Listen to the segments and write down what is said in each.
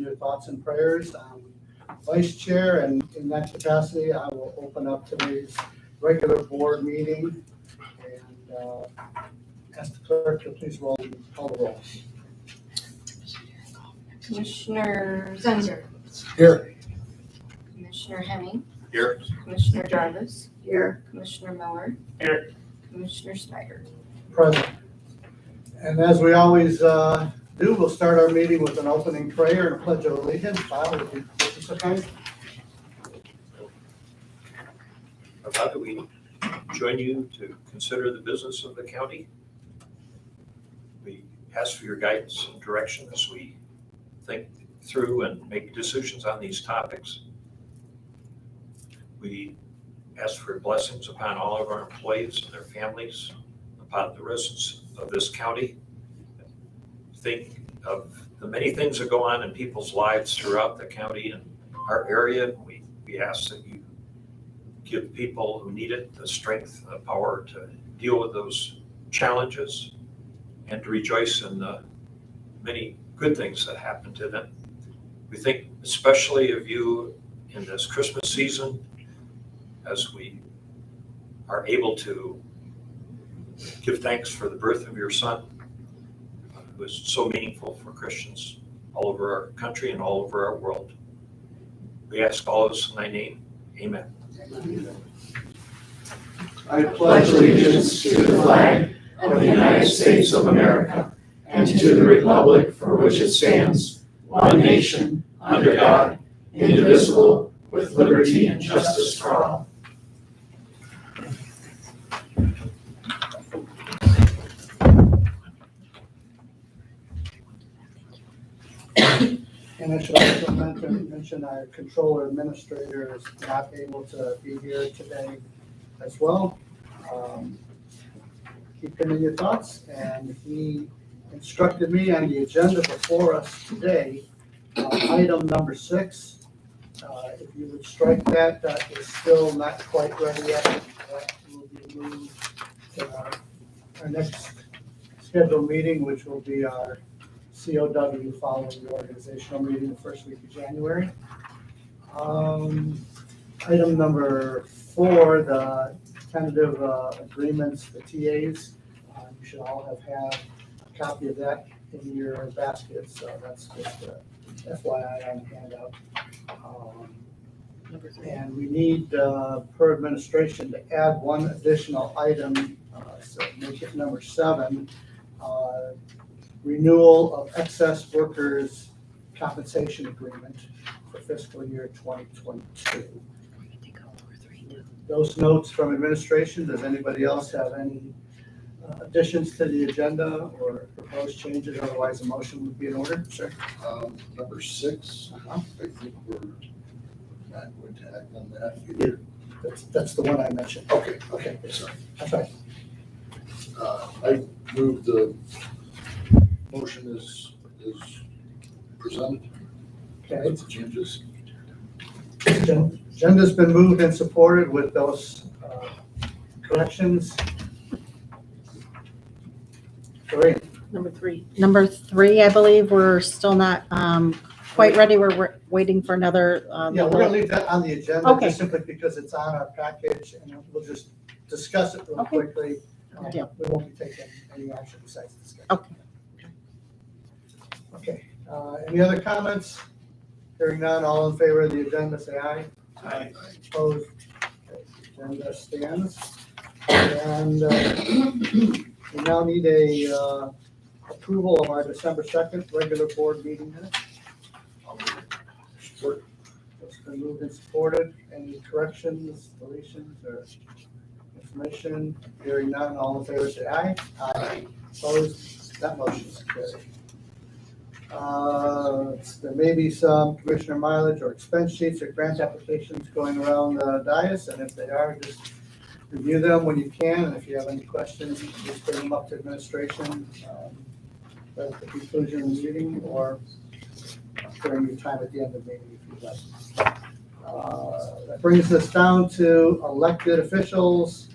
your thoughts and prayers. Vice Chair, and in that capacity, I will open up today's regular board meeting and ask the clerk to please call the roll. Commissioner Zenzer. Here. Commissioner Hemming. Here. Commissioner Jarvis. Here. Commissioner Miller. Here. Commissioner Snyder. Present. And as we always do, we'll start our meeting with an opening prayer and a pledge of allegiance. Bob, would you participate? Father, we join you to consider the business of the county. We ask for your guidance and direction as we think through and make decisions on these topics. We ask for blessings upon all of our employees and their families, upon the residents of this county. Think of the many things that go on in people's lives throughout the county and our area. We ask that you give people who need it the strength, the power to deal with those challenges and to rejoice in the many good things that happen to them. We think especially of you in this Christmas season as we are able to give thanks for the birth of your son, who was so meaningful for Christians all over our country and all over our world. We ask all of this in thy name. Amen. I pledge allegiance to the flag of the United States of America and to the republic for which it stands, one nation, under God, indivisible, with liberty and justice for all. And I should also mention our controller administrator is not able to be here today as well. Keep him in your thoughts, and he instructed me on the agenda before us today, item number 6. If you would strike that, that is still not quite ready yet. That will be moved to our next scheduled meeting, which will be our COW following the organizational meeting the first week of January. Item number 4, the tentative agreements, the TAs. You should all have had a copy of that in your basket, so that's just a FYI on the handout. And we need, per administration, to add one additional item, so make it number 7. Renewal of excess workers' compensation agreement for fiscal year 2022. Those notes from administration, does anybody else have any additions to the agenda or proposed changes? Otherwise, a motion would be in order. Sure. Number 6, I think we're not going to act on that either. That's the one I mentioned. Okay, Sorry. That's right. I move the motion is presented. Okay. With the changes. Agenda's been moved and supported with those corrections. 3. Number three, I believe we're still not quite ready. We're waiting for another. Yeah, we're gonna leave that on the agenda, Okay. just simply because it's on our package, and we'll just discuss it real Okay. quickly. Good deal. We won't be taking any action besides discussion. Okay. Okay, any other comments? Hearing none, all in favor of the agenda, say aye. Aye. Opposed? Okay, agenda stands. And we now need a approval of our December 2nd regular board meeting minutes. Support. It's been moved and supported. Any corrections, deletions, or information? Hearing none, all in favor say aye. Aye. Opposed? That motion is carried. There may be some commissioner mileage or expense sheets or grant applications going around the dais, and if they are, just review them when you can, and if you have any questions, just bring them up to administration right at the conclusion of the meeting or during your time at the end of the meeting if you'd like. That brings us down to elected officials,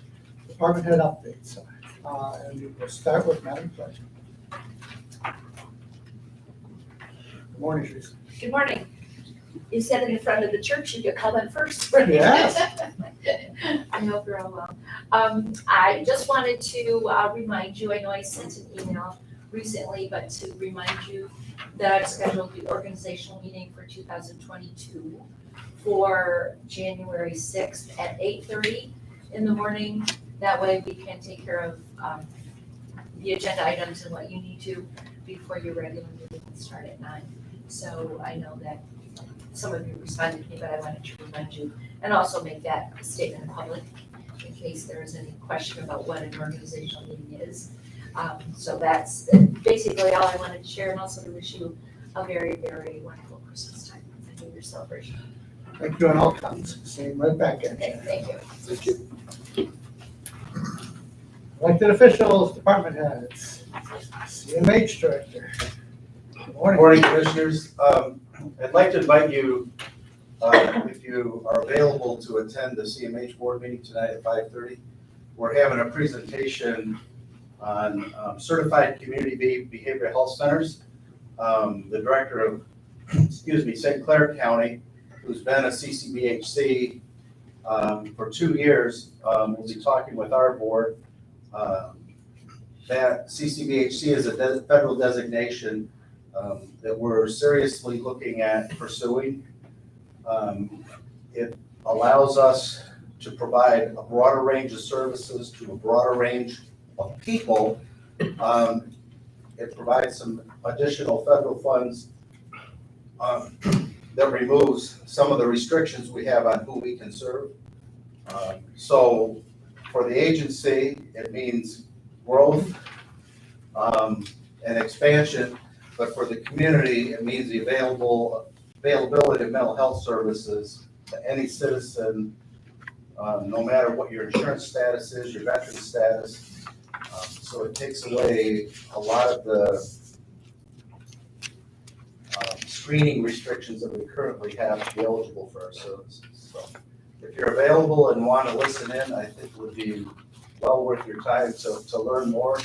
department head updates. And we'll start with Madam Clerk. Good morning, Teresa. Good morning. You said in the front of the church, you get called on first. Yes. I hope you're all well. I just wanted to remind you, I know I sent an email recently, but to remind you that I've scheduled the organizational meeting for 2022 for January 6th at 8:30 in the morning. That way we can take care of the agenda items and what you need to before your regular meeting can start at 9. So I know that some of you responded to me, but I wanted to remind you and also make that statement public in case there is any question about what an organizational meeting is. So that's basically all I wanted to share, and also to wish you a very, very wonderful Christmas time and New Year's celebration. Thank you on all counts. Same right back at Okay, you. thank you. Thank you. Elected officials, department heads, CMH director. Good morning. Morning, Commissioners. I'd like to invite you, if you are available, to attend the CMH board meeting tonight at 5:30. We're having a presentation on certified community behavioral health centers. The director of, St. Clair County, who's been a CCBHC for 2 years, will be talking with our board. That CCBHC is a federal designation that we're seriously looking at pursuing. It allows us to provide a broader range of services to a broader range of people. It provides some additional federal funds that removes some of the restrictions we have on who we can serve. So for the agency, it means growth and expansion. But for the community, it means the availability of mental health services to any citizen, no matter what your insurance status is, your veteran status. So it takes away a lot of the screening restrictions that we currently have to be eligible for our services. So if you're available and want to listen in, I think it would be well worth your time to learn more.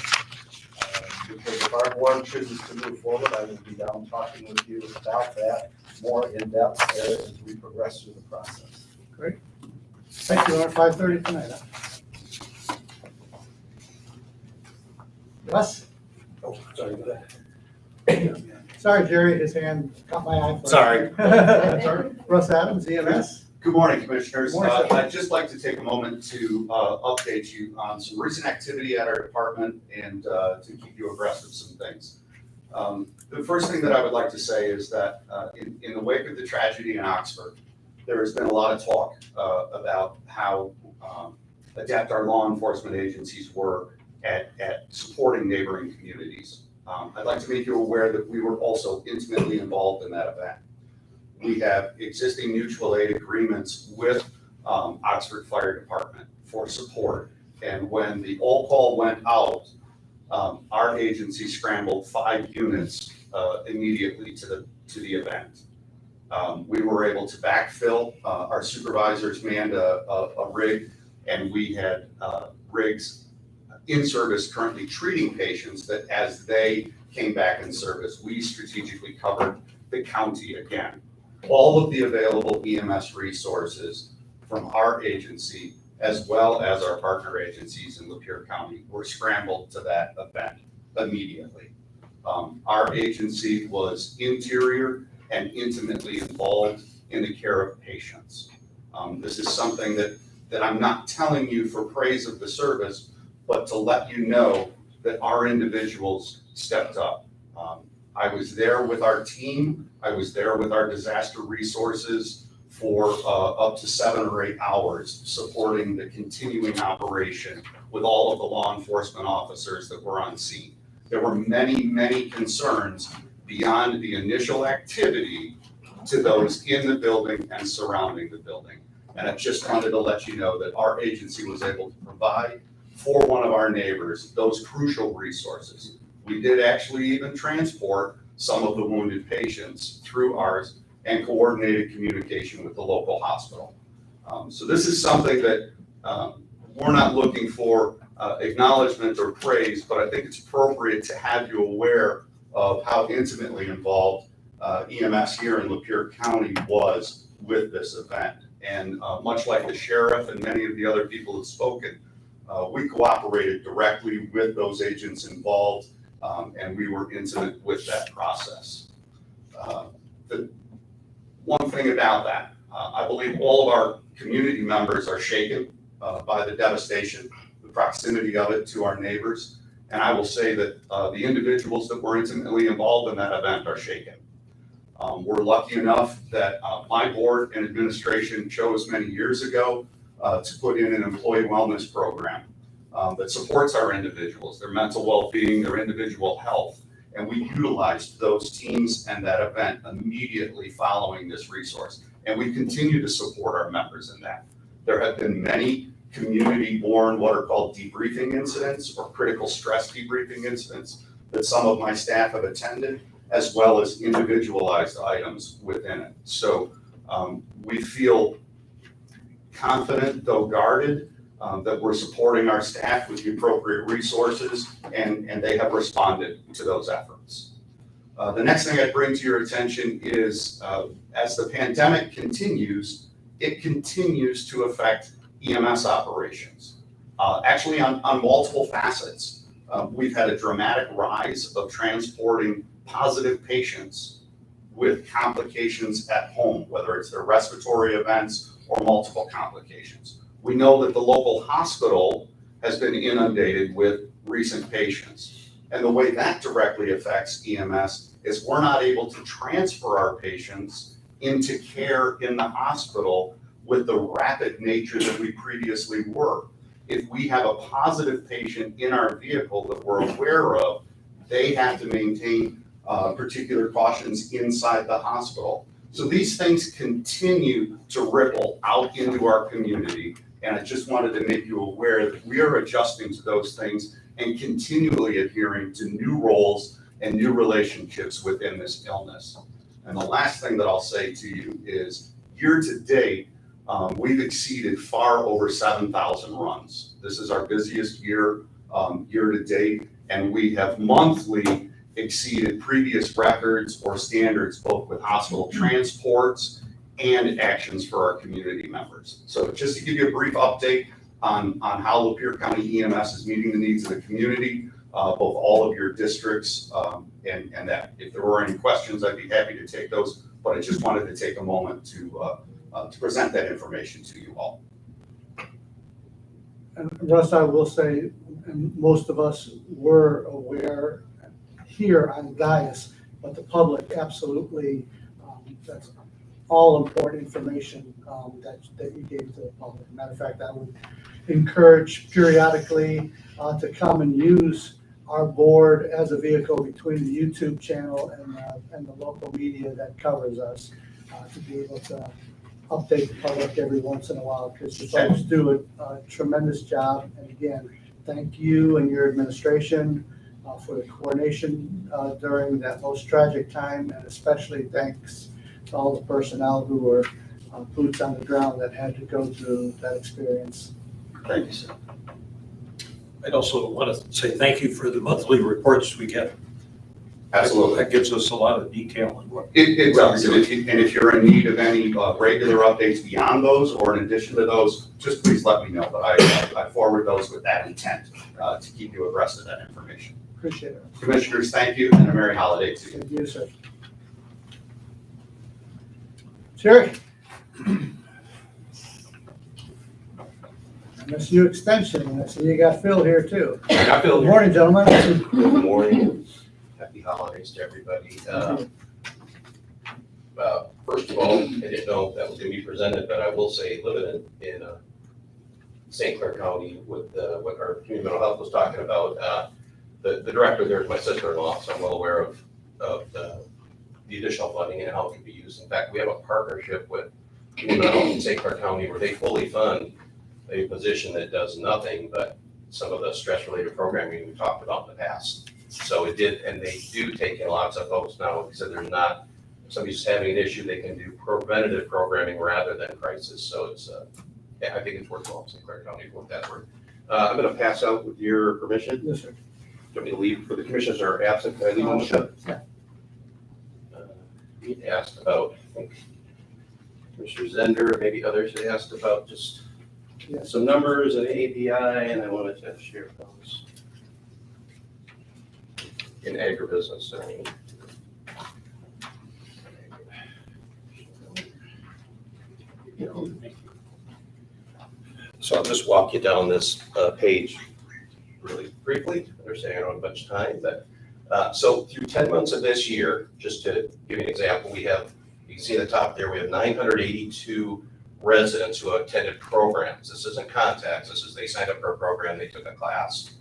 Because if our board chooses to move forward, I will be down talking with you about that more in depth as we progress through the process. Great. Thank you. At 5:30 tonight. Huh? Russ? Oh, sorry about that. Sorry, Jerry, his hand caught my eye. Sorry. Russ Adams, EMS. Good morning, Commissioners. Good morning, sir. I'd just like to take a moment to update you on some recent activity at our department and to keep you abreast of some things. The first thing that I would like to say is that in the wake of the tragedy in Oxford, there has been a lot of talk about how adept our law enforcement agencies were at supporting neighboring communities. I'd like to make you aware that we were also intimately involved in that event. We have existing mutual aid agreements with Oxford Fire Department for support. And when the all-call went out, our agency scrambled 5 units immediately to the event. We were able to backfill. Our supervisors manned a rig, and we had rigs in service currently treating patients that as they came back in service, we strategically covered the county again. All of the available EMS resources from our agency, as well as our partner agencies in Lapeer County, were scrambled to that event immediately. Our agency was interior and intimately involved in the care of patients. This is something that I'm not telling you for praise of the service, but to let you know that our individuals stepped up. I was there with our team. I was there with our disaster resources for up to 7 or 8 hours, supporting the continuing operation with all of the law enforcement officers that were on scene. There were many, many concerns beyond the initial activity to those in the building and surrounding the building. And I just wanted to let you know that our agency was able to provide for one of our neighbors those crucial resources. We did actually even transport some of the wounded patients through ours and coordinated communication with the local hospital. So this is something that we're not looking for acknowledgement or praise, but I think it's appropriate to have you aware of how intimately involved EMS here in Lapeer County was with this event. And much like the sheriff and many of the other people have spoken, we cooperated directly with those agents involved, and we were intimate with that process. The one thing about that, I believe all of our community members are shaken by the devastation, the proximity of it to our neighbors. And I will say that the individuals that were intimately involved in that event are shaken. We're lucky enough that my board and administration chose many years ago to put in an employee wellness program that supports our individuals, their mental well-being, their individual health. And we utilized those teams and that event immediately following this resource. And we continue to support our members in that. There have been many community-born, what are called debriefing incidents or critical stress debriefing incidents that some of my staff have attended, as well as individualized items within it. So we feel confident, though guarded, that we're supporting our staff with the appropriate resources, and they have responded to those efforts. The next thing I'd bring to your attention is as the pandemic continues, it continues to affect EMS operations, actually on multiple facets. We've had a dramatic rise of transporting positive patients with complications at home, whether it's their respiratory events or multiple complications. We know that the local hospital has been inundated with recent patients. And the way that directly affects EMS is we're not able to transfer our patients into care in the hospital with the rapid nature that we previously were. If we have a positive patient in our vehicle that we're aware of, they have to maintain particular cautions inside the hospital. So these things continue to ripple out into our community. And I just wanted to make you aware that we are adjusting to those things and continually adhering to new roles and new relationships within this illness. And the last thing that I'll say to you is year to date, we've exceeded far over 7,000 runs. This is our busiest year, year to date, and we have monthly exceeded previous records or standards, both with hospital transports and actions for our community members. So just to give you a brief update on how Lapeer County EMS is meeting the needs of the community, both all of your districts, and that if there were any questions, I'd be happy to take those, but I just wanted to take a moment to present that information to you all. And Russ, I will say, and most of us were aware here on Gaius, but the public absolutely, that's all important information that you gave to the public. Matter of fact, I would encourage periodically to come and use our board as a vehicle between the YouTube channel and the local media that covers us to be able to update the public every once in a while, because you folks do a tremendous job. And again, thank you and your administration for the coordination during that most tragic time, and especially thanks to all the personnel who were boots on the ground that had to go through that experience. Thank you, sir. I'd also want to say thank you for the monthly reports we get. Absolutely. That gives us a lot of detail on what. It does, and if you're in need of any regular updates beyond those or in addition to those, just please let me know. But I forward those with that intent to keep you abreast of that information. Appreciate it. Commissioners, thank you, and a merry holiday to you. Thank you, sir. Jerry. MSU Extension, and I see you got Phil here too. I feel Good morning, gentlemen. Good morning. Happy holidays to everybody. First of all, I didn't know that was going to be presented, but I will say living in St. Clair County with what our community mental health was talking about, the director there is my sister-in-law, so I'm well aware of the additional funding and how it can be used. In fact, we have a partnership with community mental health in St. Clair County where they fully fund a position that does nothing but some of the stress-related programming we talked about in the past. So it did, and they do take in lots of folks now. Like I said, there's not, if somebody's having an issue, they can do preventative programming rather than crisis. So it's, yeah, I think it's worthwhile in St. Clair County to work that word. I'm going to pass out with your permission. Yes, sir. Do you want me to leave for the commissioners are absent? Can I leave them? Sure. Yeah. we asked about, I think Commissioner Zender, maybe others had asked about just some numbers and ABI, and I wanted to share those. In agribusiness, I mean. So I'll just walk you down this page really briefly. I understand I don't have much time, but so through 10 months of this year, just to give you an example, we have, you can see at the top there, we have 982 residents who have attended programs. This isn't contacts, this is they signed up for a program, they took a class,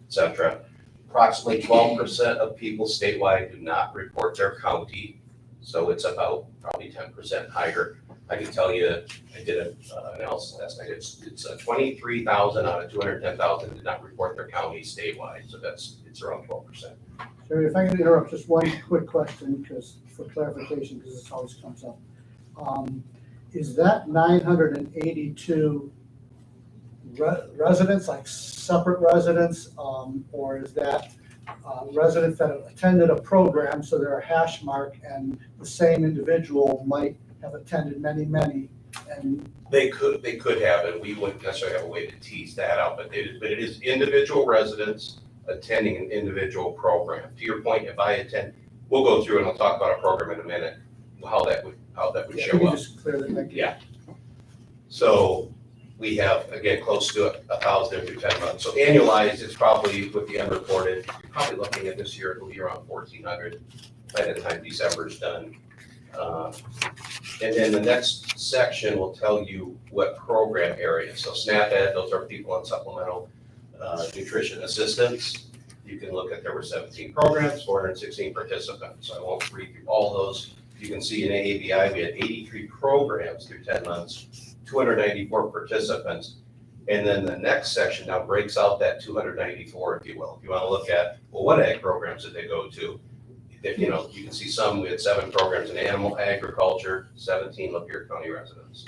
etc. Approximately 12% of people statewide do not report their county, so it's about probably 10% higher. I can tell you, I did an analysis last night, it's 23,000 out of 210,000 did not report their county statewide, so it's around 12%. Jerry, if I can interrupt, just one quick question, because for clarification, because this always comes up. Is that 982 residents, like separate residents, or is that residents that have attended a program, so they're a hash mark, and the same individual might have attended many, and They could have, and we wouldn't necessarily have a way to tease that out, but it is individual residents attending an individual program. To your point, if I attend, we'll go through and I'll talk about a program in a minute, how that would yeah, show can you up. just clear that? Thank you. Yeah. So we have, again, close to 1,000 through 10 months. So annualized, it's probably, with the unreported, you're probably looking at this year, it'll be around 1,400 by the time December's done. And then the next section will tell you what program area. So SNAP Ed, those are people on supplemental nutrition assistance. You can look at, there were 17 programs, 416 participants. So I won't read through all those. You can see in AABI, we had 83 programs through 10 months, 294 participants. And then the next section now breaks out that 294, if you will. If you want to look at, well, what ag programs did they go to? You know, you can see some, we had 7 programs in animal agriculture, 17 Lapeer County residents.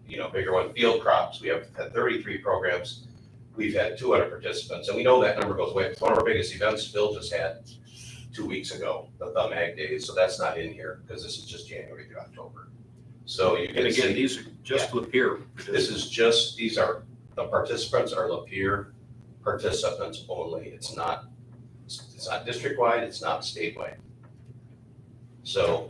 You know, bigger one, field crops, we have had 33 programs. We've had 200 participants, and we know that number goes way. It's one of our biggest events Phil just had 2 weeks ago, the Thumb Ag Days, so that's not in here, because this is just January through October. So you can And again, see, these are just Lapeer. this is just, these are, the participants are Lapeer participants only. It's not district-wide, it's not statewide. So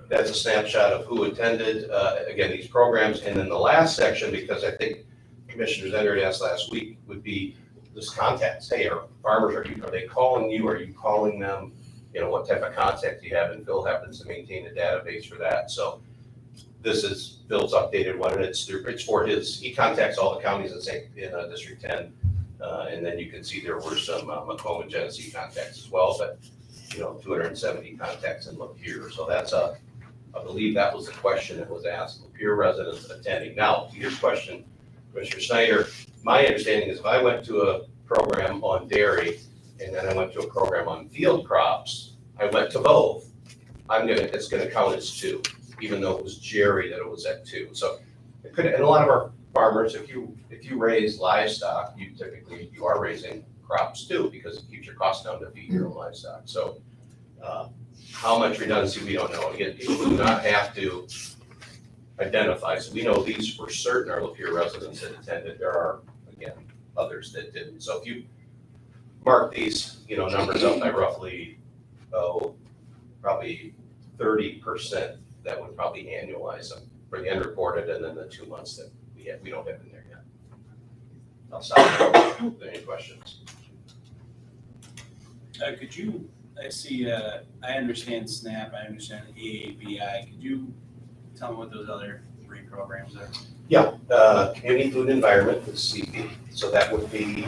that's a snapshot of who attended, again, these programs. And then the last section, because I think Commissioner Zender asked last week, would be this contacts. Hey, are farmers, are they calling you? Are you calling them? You know, what type of contact do you have? And Phil happens to maintain a database for that. So this is Phil's updated one, and it's for his, he contacts all the counties in District 10. And then you can see there were some Macomb and Genesee contacts as well, but you know, 270 contacts in Lapeer. So that's I believe that was the question that was asked, Lapeer residents attending. Now, to your question, Commissioner Snyder, my understanding is if I went to a program on dairy and then I went to a program on field crops, I went to both, it's gonna count as 2, even though it was Jerry that it was at 2. So it could, and a lot of our farmers, if you raise livestock, you are raising crops too, because it keeps your costs down to feed your own livestock. So how much redundancy, we don't know. Again, people do not have to identify. So we know these for certain are Lapeer residents that attended. There are, again, others that didn't. So if you mark these, you know, numbers up by roughly, probably 30%, that would probably annualize them for the unreported, and then the 2 months that we don't have in there yet. I'll stop there. Are there any questions? Could you, I see, I understand SNAP, I understand AABI. Could you tell me what those other 3 programs are? Yeah, Community Food Environment is CP. So that would be,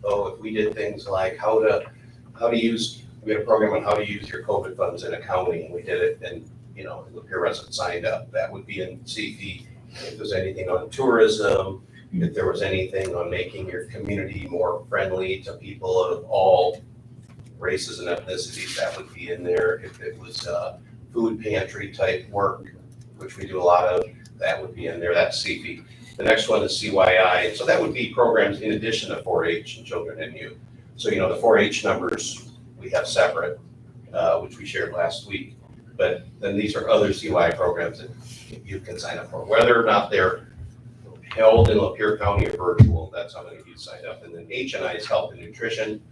if we did things like how to use, we had a program on how to use your COVID funds in a county, and we did it, and you know, the peer resident signed up. That would be in CP. If there's anything on tourism, if there was anything on making your community more friendly to people of all races and ethnicities, that would be in there. If it was food pantry type work, which we do a lot of, that would be in there. That's CP. The next one is CYI. So that would be programs in addition to 4-H and children and youth. So, you know, the 4-H numbers we have separate, which we shared last week. But then these are other CY programs that you can sign up for, whether or not they're held in Lapeer County or virtual, that's how many of you signed up. And then H&I is health and nutrition,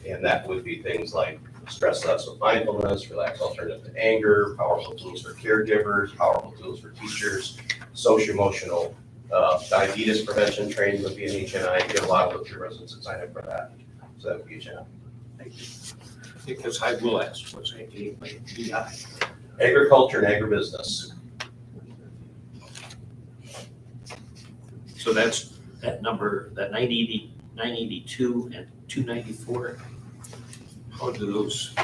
and that would be things like stress less with mindfulness, relax alternative to anger, powerful tools for caregivers, powerful tools for teachers, social-emotional diabetes prevention training would be in H&I. You get a lot of Lapeer residents that sign up for that. So that would be H&I. Thank you. Because I will ask, what's ABI? Agriculture and agribusiness. So that's that number, that 982 and 294. How do those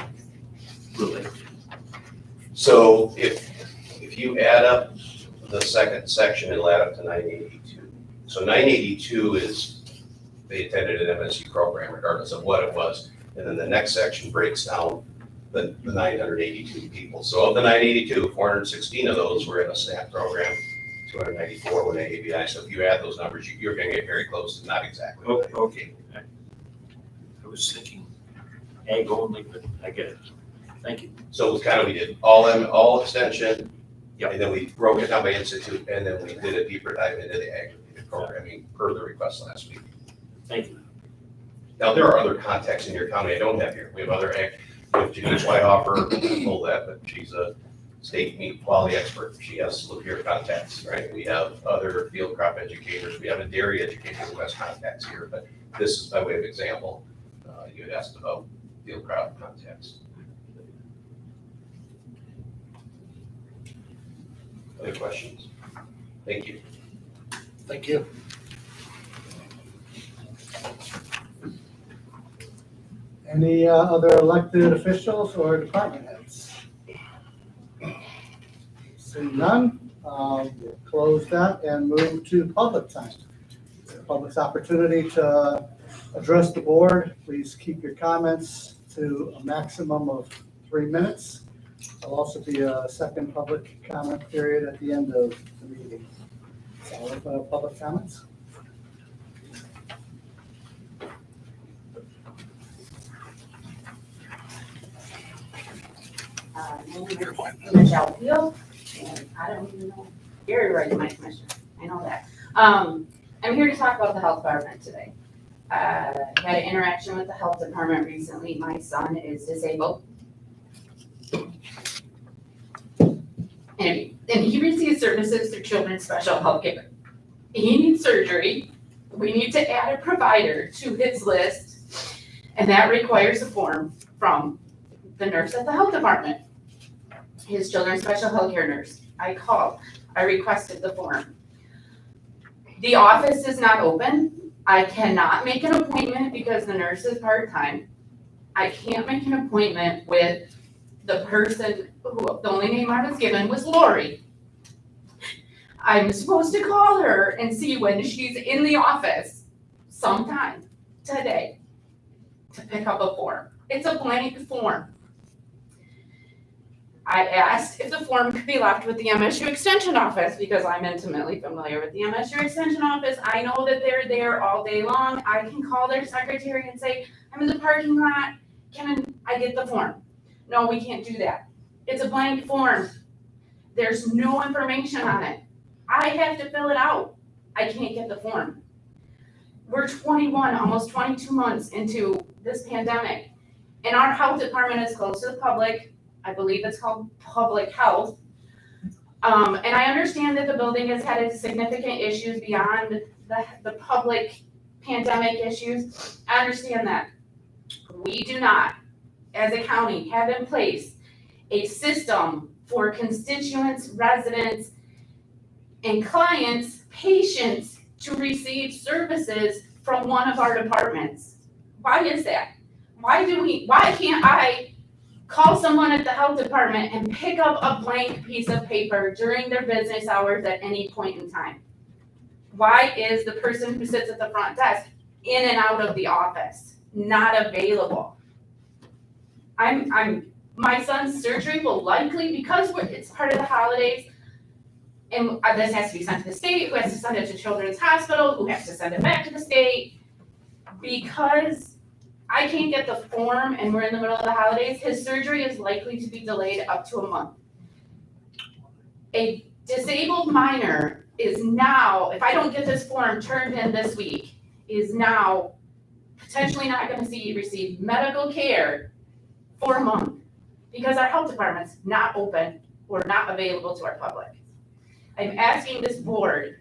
relate? So if you add up the second section, it'll add up to 982. So 982 is they attended an MSU program regardless of what it was. And then the next section breaks down the 982 people. So of the 982, 416 of those were in a SNAP program, 294 were in ABI. So if you add those numbers, you're going to get very close to not exactly. Oh, okay. I was thinking ag only, but I get it. Thank you. So it's kind of, we did all extension, Yep. and then we broke it down by institute, and then we did a deeper dive into the aggregated programming per the request last week. Thank you. Now, there are other contacts in your county I don't have here. We have other, we have Denise Whitehoffer, pull that, but she's a state meat quality expert. She has Lapeer contacts, right? We have other field crop educators. We have a dairy educator who has contacts here, but this is by way of example. You had asked about field crop contacts. Other questions? Thank you. Thank you. Any other elected officials or department heads? Seeing none, we'll close that and move to public time. Public's opportunity to address the board. Please keep your comments to a maximum of 3 minutes. There'll also be a second public comment period at the end of the meeting. So I'll open up public comments. Michelle Peel, and I don't even know, Pierre right, my commissioner, I know that. I'm here to talk about the health department today. Had an interaction with the health department recently. My son is disabled. And he receives services through Children's Special Health Care. He needs surgery. We need to add a provider to his list, and that requires a form from the nurse at the health department. His Children's Special Health Care nurse. I called. I requested the form. The office is not open. I cannot make an appointment because the nurse is part-time. I can't make an appointment with the person who, the only name I was given was Lori. I'm supposed to call her and see when she's in the office sometime today to pick up a form. It's a blank form. I asked if the form could be left with the MSU Extension Office because I'm intimately familiar with the MSU Extension Office. I know that they're there all day long. I can call their secretary and say, I'm in the parking lot. Can I get the form? No, we can't do that. It's a blank form. There's no information on it. I have to fill it out. I can't get the form. We're 21, almost 22 months into this pandemic, and our health department is closed to the public. I believe it's called public health. And I understand that the building has had significant issues beyond the public pandemic issues. I understand that. We do not, as a county, have in place a system for constituents, residents, and clients, patients to receive services from one of our departments. Why is that? Why can't I call someone at the health department and pick up a blank piece of paper during their business hours at any point in time? Why is the person who sits at the front desk in and out of the office not available? My son's surgery will likely, because it's part of the holidays, and this has to be sent to the state, who has to send it to Children's Hospital, who has to send it back to the state, because I can't get the form and we're in the middle of the holidays, his surgery is likely to be delayed up to a month. A disabled minor is now, if I don't get this form turned in this week, is now potentially not gonna receive medical care for a month because our health department's not open or not available to our public. I'm asking this board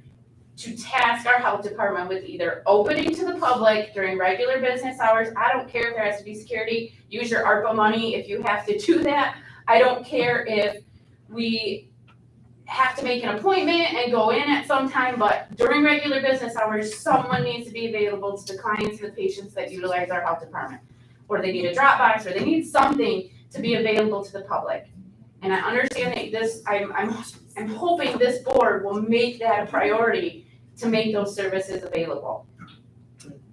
to task our health department with either opening to the public during regular business hours. I don't care if there has to be security, use your ARPA money if you have to do that. I don't care if we have to make an appointment and go in at some time, but during regular business hours, someone needs to be available to the clients and the patients that utilize our health department. Or they need a drop box, or they need something to be available to the public. And I understand that this, I'm hoping this board will make that a priority to make those services available.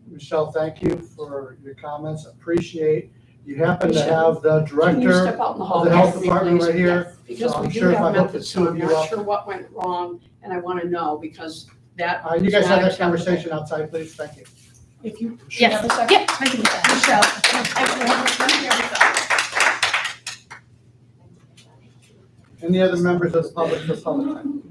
Michelle, thank you for your comments, appreciate. You happen to have the director of the health department right here. Because So we I'm do sure if I have hook the methods, two so of I'm you not up. sure what went wrong, and I wanna know, because that. You is guys have not that conversation outside, please, thank you. If you. Yes. Have a second? Yep. Michelle. Any other members of the public for public comment?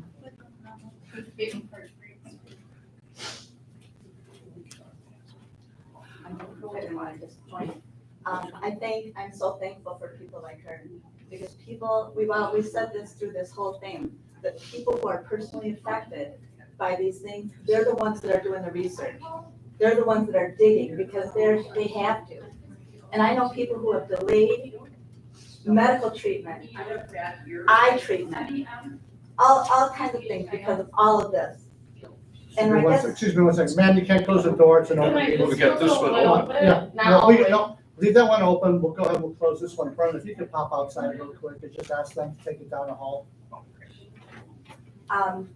I didn't want to disappoint. I'm so thankful for people like her, because people, we said this through this whole thing, that people who are personally affected by these things, they're the ones that are doing the research. They're the ones that are digging, because they have to. And I know people who have delayed medical treatment, eye treatment, all kinds of things because of all of this. And I guess. Excuse me one second, ma'am, you can't close the door, it's an open meeting. We got this one open. Yeah, no, leave that one open, we'll go ahead, we'll close this one. Brian, if you could pop outside real quick and just ask them to take it down the hall. And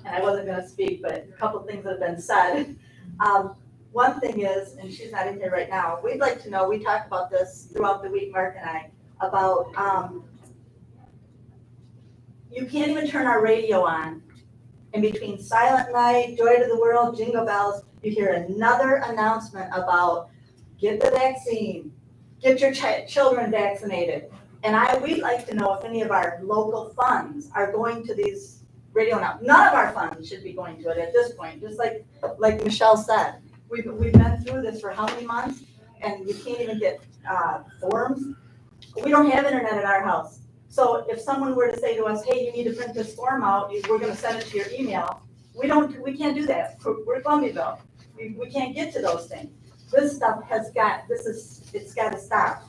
I wasn't gonna speak, but a couple things that have been said. One thing is, and she's not in here right now, we'd like to know, we talked about this throughout the week, Mark and I, about, you can't even turn our radio on. In between Silent Night, Joy to the World, Jingle Bells, you hear another announcement about get the vaccine, get your children vaccinated. And we'd like to know if any of our local funds are going to these radio now. None of our funds should be going to it at this point, just like Michelle said. We've been through this for how many months, and we can't even get forms. We don't have internet at our house. So if someone were to say to us, hey, you need to print this form out, we're gonna send it to your email, we can't do that. We're Columbia. We can't get to those things. This stuff it's gotta stop.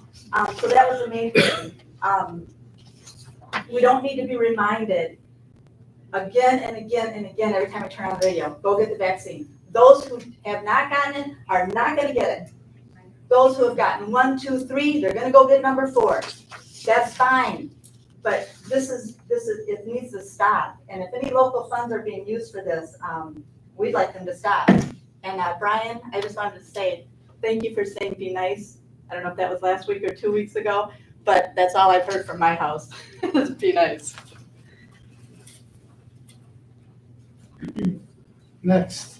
So that was the main thing. We don't need to be reminded again and again and again every time I turn on the radio, go get the vaccine. Those who have not gotten it are not gonna get it. Those who have gotten 1, 2, 3, they're gonna go get number 4. That's fine. But it needs to stop. And if any local funds are being used for this, we'd like them to stop. And Brian, I just wanted to say, thank you for saying be nice. I don't know if that was last week or 2 weeks ago, but that's all I've heard from my house, is be nice. Next.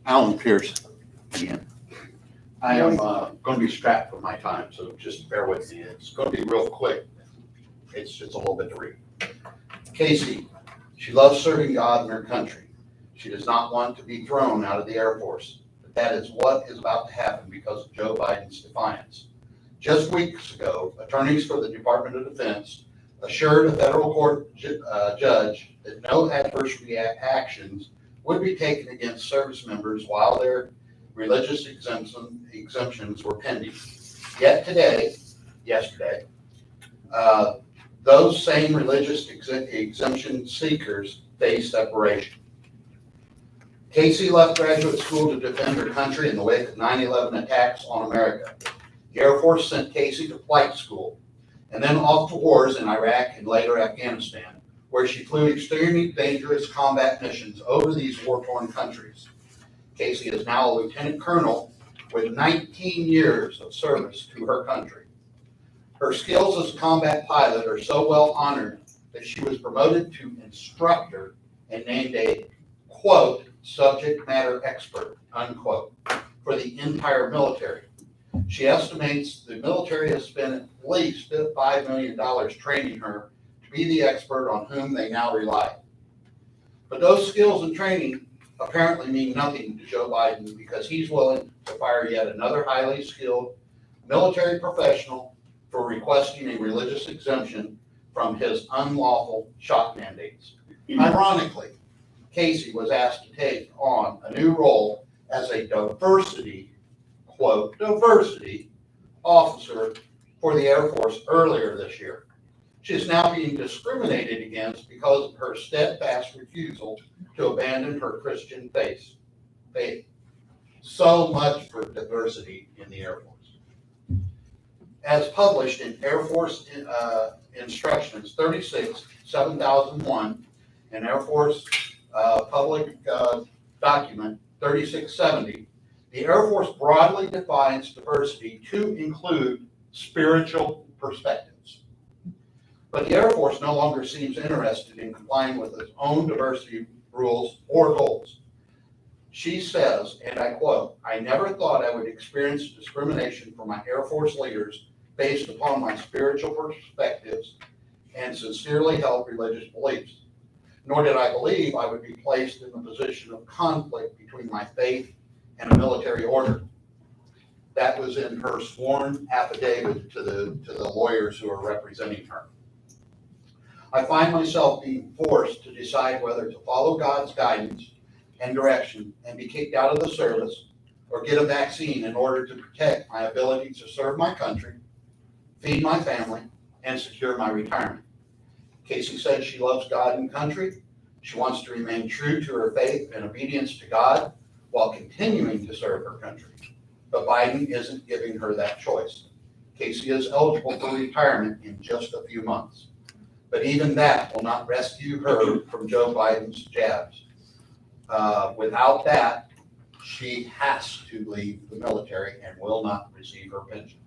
Alan Pierce again. I am going to be strapped for my time, so just bear with me. It's going to be real quick. It's just a little bit to read. Casey, she loves serving God and her country. She does not want to be thrown out of the Air Force, but that is what is about to happen because of Joe Biden's defiance. Just weeks ago, attorneys for the Department of Defense assured a federal court judge that no adverse actions would be taken against service members while their religious exemptions were pending. Yet yesterday, those same religious exemption seekers face separation. Casey left graduate school to defend her country in the wake of 9/11 attacks on America. The Air Force sent Casey to flight school and then off to wars in Iraq and later Afghanistan, where she flew extremely dangerous combat missions over these war-torn countries. Casey is now a lieutenant colonel with 19 years of service to her country. Her skills as a combat pilot are so well honored that she was promoted to instructor and named a, quote, subject matter expert, unquote, for the entire military. She estimates the military has spent at least $5 million training her to be the expert on whom they now rely. But those skills and training apparently mean nothing to Joe Biden because he's willing to fire yet another highly skilled military professional for requesting a religious exemption from his unlawful shot mandates. Ironically, Casey was asked to take on a new role as a diversity, quote, diversity officer for the Air Force earlier this year. She is now being discriminated against because of her steadfast refusal to abandon her Christian faith. So much for diversity in the Air Force. As published in Air Force Instructions 36-7001 and Air Force Public Document 3670, the Air Force broadly defines diversity to include spiritual perspectives. But the Air Force no longer seems interested in complying with its own diversity rules or goals. She says, and I quote, "I never thought I would experience discrimination from my Air Force leaders based upon my spiritual perspectives and sincerely held religious beliefs. Nor did I believe I would be placed in the position of conflict between my faith and a military order." That was in her sworn affidavit to the lawyers who are representing her. "I find myself being forced to decide whether to follow God's guidance and direction and be kicked out of the service or get a vaccine in order to protect my ability to serve my country, feed my family, and secure my retirement." Casey said she loves God and country. She wants to remain true to her faith and obedience to God while continuing to serve her country. But Biden isn't giving her that choice. Casey is eligible for retirement in just a few months. But even that will not rescue her from Joe Biden's jabs. Without that, she has to leave the military and will not receive her pension.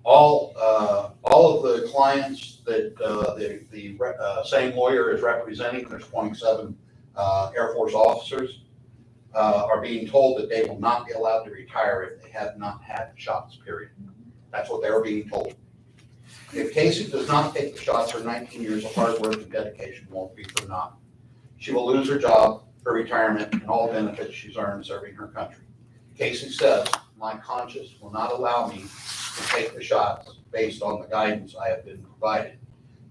All of the clients that the same lawyer is representing, there's 27 Air Force officers, are being told that they will not be allowed to retire if they have not had shots, period. That's what they're being told. If Casey does not take the shots, her 19 years of hard work and dedication won't be for naught. She will lose her job, her retirement, and all benefits she's earned serving her country. Casey says, "My conscience will not allow me to take the shots based on the guidance I have been provided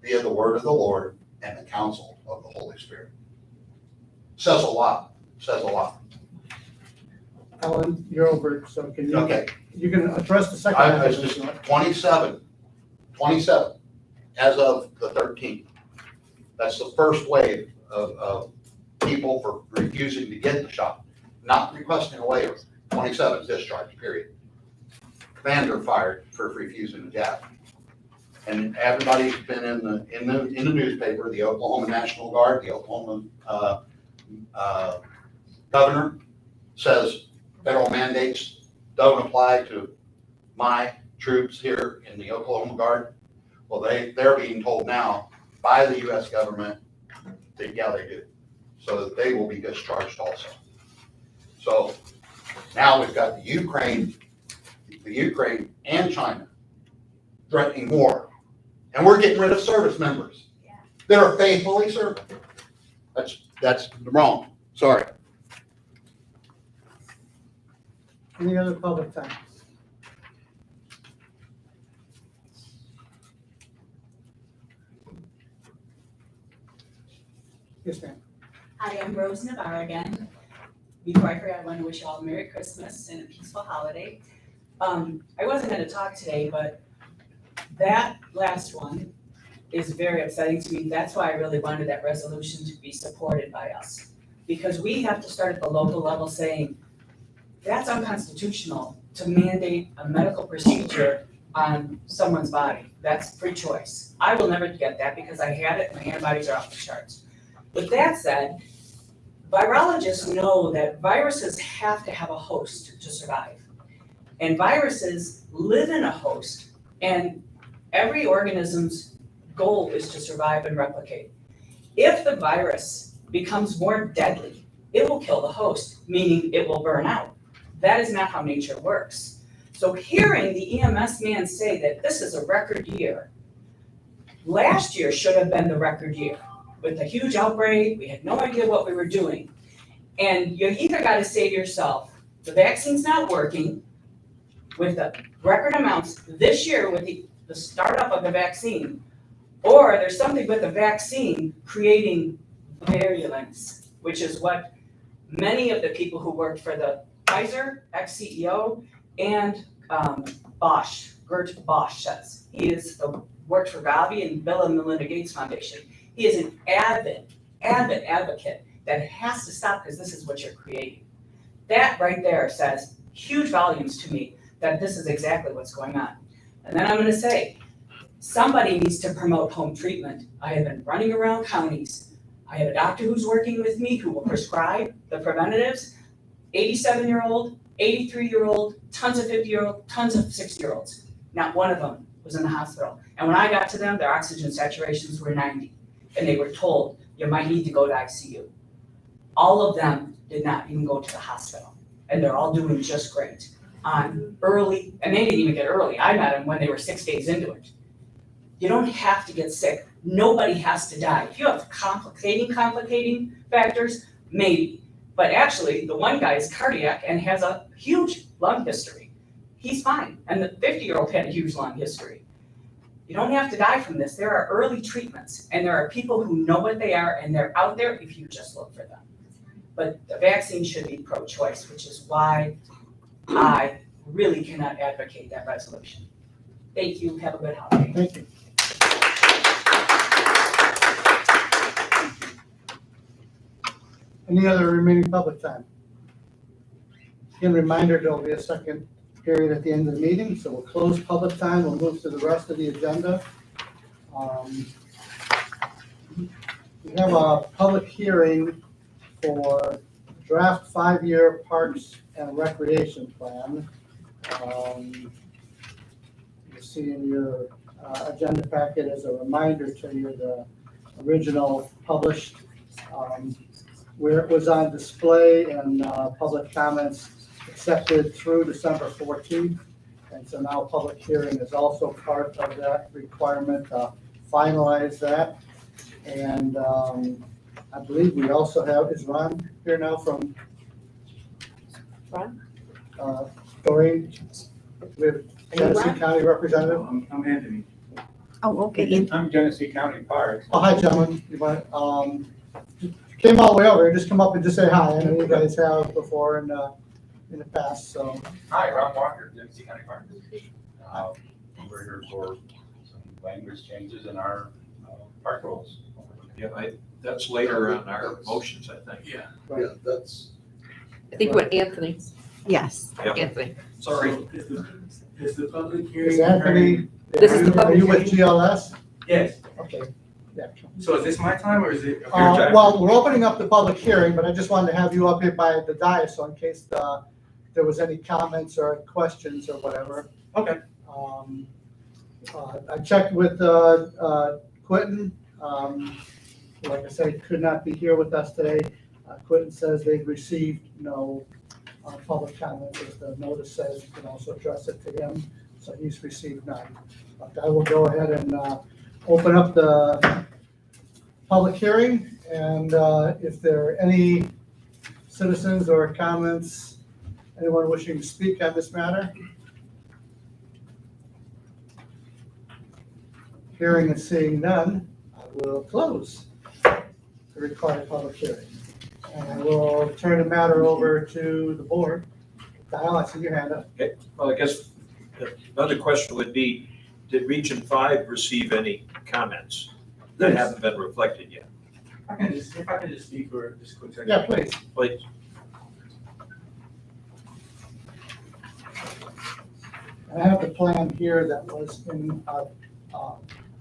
via the word of the Lord and the counsel of the Holy Spirit." Says a lot, says a lot. Alan, you're over, so can you, Okay, you can address the second. I was just 27 as of the 13th. That's the first wave of people for refusing to get the shot, not requesting a waiver. 27 discharge, period. Commander fired for refusing the jab. And everybody's been in the newspaper, the Oklahoma National Guard, the Oklahoma governor says federal mandates don't apply to my troops here in the Oklahoma Guard. Well, they're being told now by the U.S. government that, yeah, they do. So that they will be discharged also. So now we've got the Ukraine and China threatening war. And we're getting rid of service members that are faithfully serving. That's wrong. Sorry. Any other public time? Yes, ma'am. Hi, I'm Rose Navarre again. Before I forget, I want to wish you all a Merry Christmas and a peaceful holiday. I wasn't going to talk today, but that last one is very upsetting to me. That's why I really wanted that resolution to be supported by us. Because we have to start at the local level saying, that's unconstitutional to mandate a medical procedure on someone's body. That's free choice. I will never get that because I had it and my antibodies are off the charts. With that said, virologists know that viruses have to have a host to survive. And viruses live in a host, and every organism's goal is to survive and replicate. If the virus becomes more deadly, it will kill the host, meaning it will burn out. That is not how nature works. So hearing the EMS man say that this is a record year, last year should have been the record year. With a huge outbreak, we had no idea what we were doing. And you either gotta say to yourself, the vaccine's not working with the record amounts this year with the startup of the vaccine, or there's something with the vaccine creating virulence, which is what many of the people who worked for the Pfizer, ex-CEO, and Bosch, Gert Bosch says. He worked for Gavi and Bill and Melinda Gates Foundation. He is an avid advocate that it has to stop because this is what you're creating. That right there says huge volumes to me that this is exactly what's going on. And then I'm gonna say, somebody needs to promote home treatment. I have been running around counties. I have a doctor who's working with me who will prescribe the preventatives, 87-year-old, 83-year-old, tons of 50-year-old, tons of 60-year-olds. Not one of them was in the hospital. And when I got to them, their oxygen saturations were 90. And they were told, you might need to go to ICU. All of them did not even go to the hospital. And they're all doing just great on early, and they didn't even get early. I met them when they were 6 days into it. You don't have to get sick. Nobody has to die. If you have complicating factors, maybe. But actually, the one guy is cardiac and has a huge lung history. He's fine. And the 50-year-old had a huge lung history. You don't have to die from this. There are early treatments, and there are people who know what they are, and they're out there if you just look for them. But the vaccine should be pro-choice, which is why I really cannot advocate that resolution. Thank you. Have a good holiday. Thank you. Any other remaining public time? Again, reminder, there'll be a second period at the end of the meeting, so we'll close public time. We'll move to the rest of the agenda. We have a public hearing for draft 5-year Parks and Recreation Plan. You see in your agenda packet as a reminder to you the original published where it was on display and public comments accepted through December 14th. And so now public hearing is also part of that requirement to finalize that. And I believe we also have, is Ron here now from? Ron? Doreen? We have Genesee County representative? I'm Anthony. Oh, okay. I'm Genesee County Parks. Oh, hi, gentlemen. You want, came all the way over here, just come up and just say hi. I know you guys have before in the past, so. Hi, Rob Walker, Genesee County Parks. We're here for some language changes in our park rules. Yeah, that's later on our motions, I think. Yeah. Yeah, that's. I think what Anthony. Yes. Yep. Anthony. Sorry. Is the public hearing? Is Anthony, This is the are you public with GLS? Yes. Okay, yeah. So is this my time or is it? your time? Well, we're opening up the public hearing, but I just wanted to have you up here by the dais, so in case there was any comments or questions or whatever. Okay. I checked with Quentin. Like I said, could not be here with us today. Quentin says they've received no public comments, as the notice says. You can also address it to him, so he's received none. But I will go ahead and open up the public hearing, and if there are any citizens or comments, anyone wishing to speak on this matter? Hearing and seeing none, I will close the required public hearing. And I will turn the matter over to the board. Dial, I see your hand up. Okay, well, I guess another question would be, did Region 5 receive any comments that Yes. haven't been reflected yet? If I can just speak for just a quick second. Yeah, please. Please. I have the plan here that was in our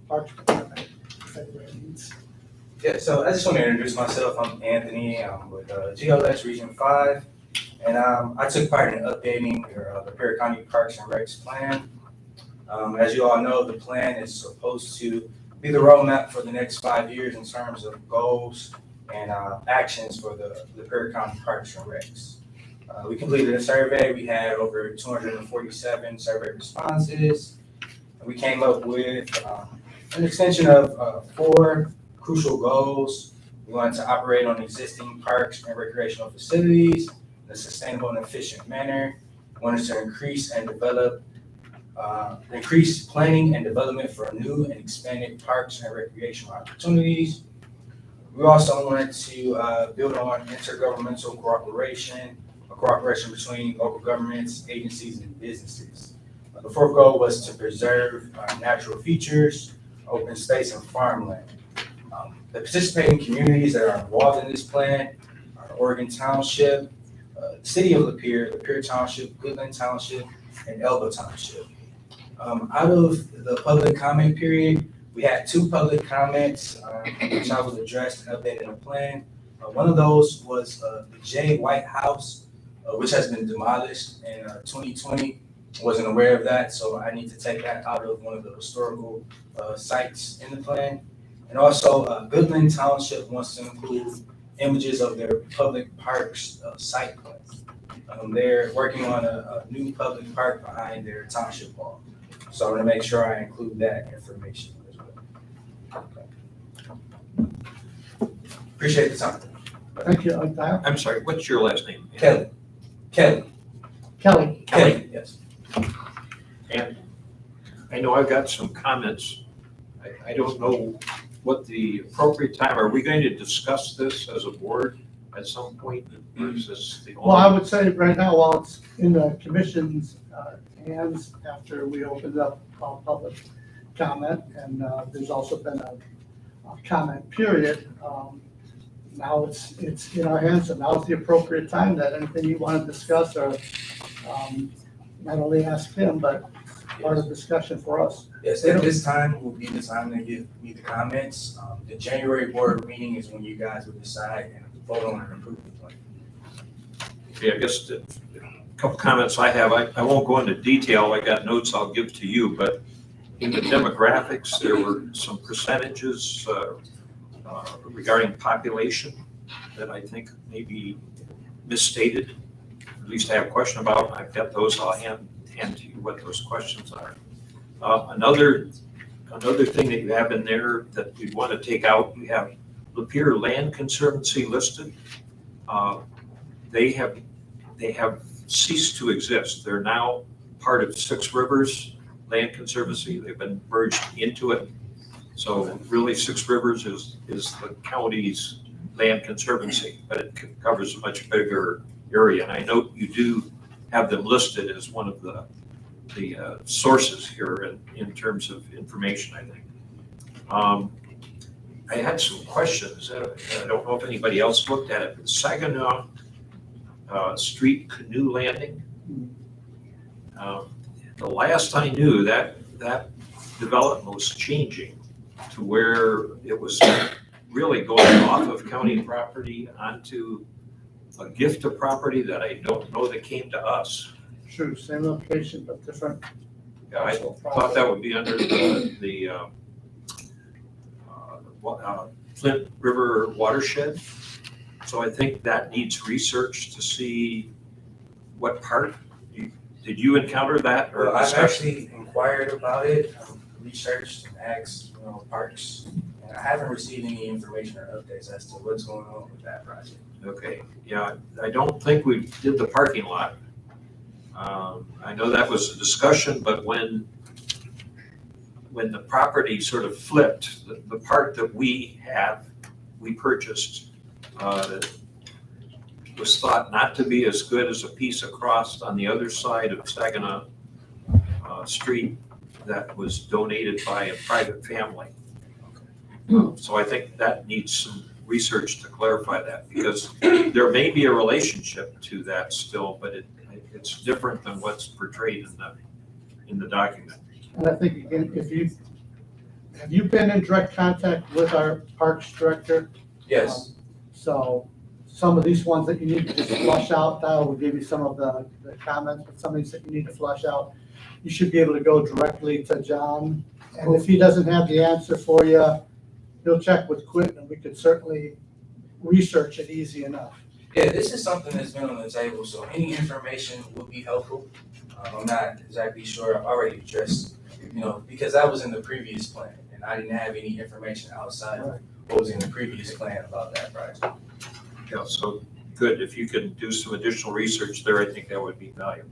Parks Department. Yeah, so I just want to introduce myself. I'm Anthony. I'm with GLS Region 5, and I took part in updating your Lapeer County Parks and Recs plan. As you all know, the plan is supposed to be the roadmap for the next 5 years in terms of goals and actions for the Lapeer County Parks and Recs. We completed a survey. We had over 247 survey responses. We came up with an extension of 4 crucial goals. We wanted to operate on existing parks and recreational facilities in a sustainable and efficient manner. We wanted to increase planning and development for new and expanded parks and recreational opportunities. We also wanted to build on intergovernmental cooperation, a cooperation between local governments, agencies, and businesses. The 4th goal was to preserve natural features, open space, and farmland. The participating communities that are involved in this plan are Oregon Township, the City of Lapeer, Lapeer Township, Goodland Township, and Elba Township. Out of the public comment period, we had 2 public comments, which I was addressed and updated in the plan. One of those was the J. White House, which has been demolished in 2020. Wasn't aware of that, so I need to take that out of one of the historical sites in the plan. And also, Goodland Township wants to include images of their public parks site plan. They're working on a new public park behind their township hall. So I want to make sure I include that information as well. Appreciate the time. Thank you, Untitled. I'm sorry, what's your last name? Kelly. Kelly. Yes. And I know I've got some comments. I don't know what the appropriate time, are we going to discuss this as a board at some point? Or is this the only? Well, I would say right now, while it's in the commission's hands, after we opened up public comment, and there's also been a comment period, now it's in our hands, and now's the appropriate time that anything you want to discuss or not only ask him, but part of the discussion for us. Yes, at this time will be the time to give me the comments. The January board meeting is when you guys will decide and vote on and approve the plan. Yeah, I guess a couple comments I have. I won't go into detail. I got notes I'll give to you, but in the demographics, there were some percentages regarding population that I think may be misstated. At least I have a question about. I've got those. I'll hand to you what those questions are. Another thing that you have in there that we want to take out, we have Lapeer Land Conservancy listed. They have ceased to exist. They're now part of 6 Rivers Land Conservancy. They've been merged into it. So really 6 Rivers is the county's land conservancy, but it covers a much bigger area. And I note you do have them listed as one of the sources here in terms of information, I think. I had some questions. I don't know if anybody else looked at it. Saginaw Street Canoe Landing. The last I knew, that development was changing to where it was really going off of county property onto a gift of property that I don't know that came to us. True, same location, but different. Yeah, I thought that would be under the Flint River watershed. So I think that needs research to see what part. Did you encounter that? Or Well, I've actually inquired about it, researched and asked, parks, and I haven't received any information or updates as to what's going on with that project. Okay, yeah, I don't think we did the parking lot. I know that was a discussion, but when the property sort of flipped, the part that we purchased, was thought not to be as good as a piece across on the other side of Saginaw Street that was donated by a private family. So I think that needs some research to clarify that, because there may be a relationship to that still, but it's different than what's portrayed in the document. And I think, again, have you been in direct contact with our parks director? Yes. So some of these ones that you need to just flush out, Dial will give you some of the comments, but some of these that you need to flush out, you should be able to go directly to John. And if he doesn't have the answer for you, he'll check with Quentin, and we could certainly research it easy enough. Yeah, this is something that's been on the table, so any information would be helpful. I'm not exactly sure, I've already addressed, because that was in the previous plan, and I didn't have any information outside of what was in the previous plan about that project. Yeah, so good, if you can do some additional research there, I think that would be valuable.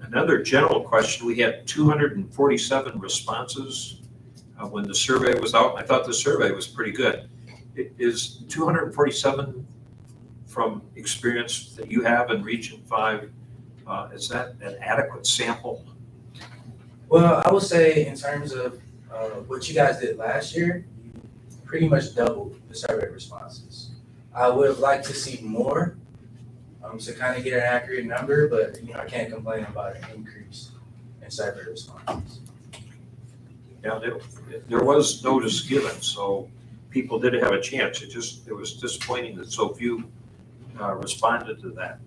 Another general question, we had 247 responses when the survey was out. I thought the survey was pretty good. Is 247 from experience that you have in Region 5, is that an adequate sample? Well, I would say in terms of what you guys did last year, you pretty much doubled the survey responses. I would have liked to see more to kind of get an accurate number, but I can't complain about an increase in survey responses. Yeah, there was notice given, so people did have a chance. It was disappointing that so few responded to that.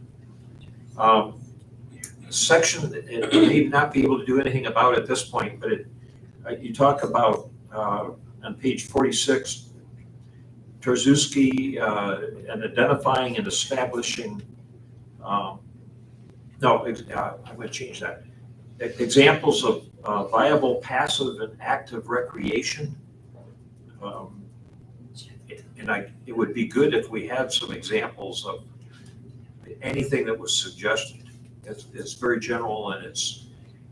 Section, it may not be able to do anything about at this point, but you talk about on page 46, Tarzuski and identifying and establishing, I'm going to change that. Examples of viable passive and active recreation. It would be good if we had some examples of anything that was suggested. It's very general, and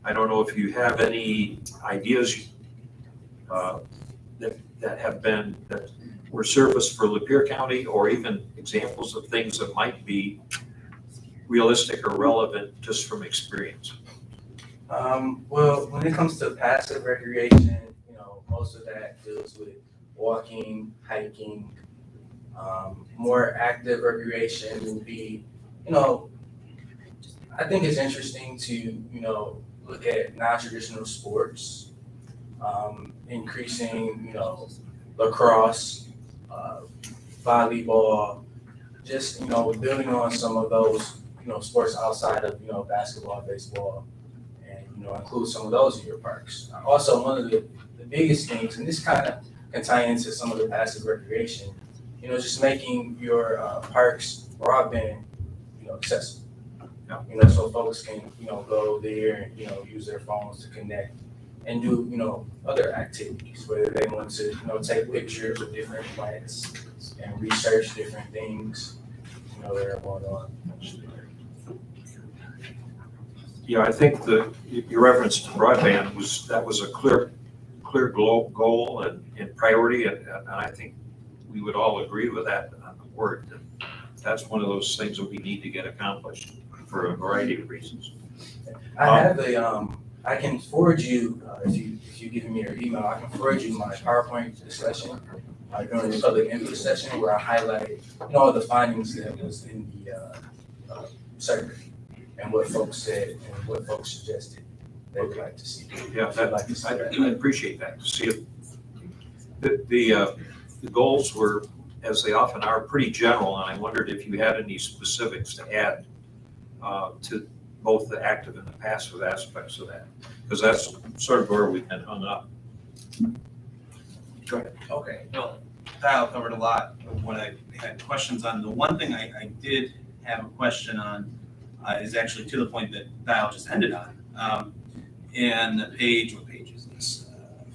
I don't know if you have any ideas that were surfaced for Lapeer County, or even examples of things that might be realistic or relevant just from experience. Well, when it comes to passive recreation, most of that deals with walking, hiking. More active recreation would be, I think it's interesting to, look at non-traditional sports, increasing, lacrosse, volleyball, just, building on some of those, sports outside of, basketball, baseball, and, include some of those in your parks. Also, one of the biggest things, and this kind of can tie into some of the passive recreation, just making your parks broadband, accessible. So folks can, go there and, use their phones to connect and do, other activities, whether they want to, take pictures of different plants and research different things, that are going on. Yeah, I think your reference to broadband was a clear goal and priority, and I think we would all agree with that on the board. That's one of those things that we need to get accomplished for a variety of reasons. I have I can forward you, if you give me your email, I can forward you my PowerPoint discussion during the public input session where I highlight, all the findings that was in the survey and what folks said and what folks suggested they would like to see. Yeah, I appreciate that, to see if the goals were, as they often are, pretty general, and I wondered if you had any specifics to add to both the active and the passive aspects of that, because that's sort of where we've been hung up. Go ahead. Okay, no, Dial covered a lot of what I had questions on. The one thing I did have a question on is actually to the point that Dial just ended on. And the page, what page is this?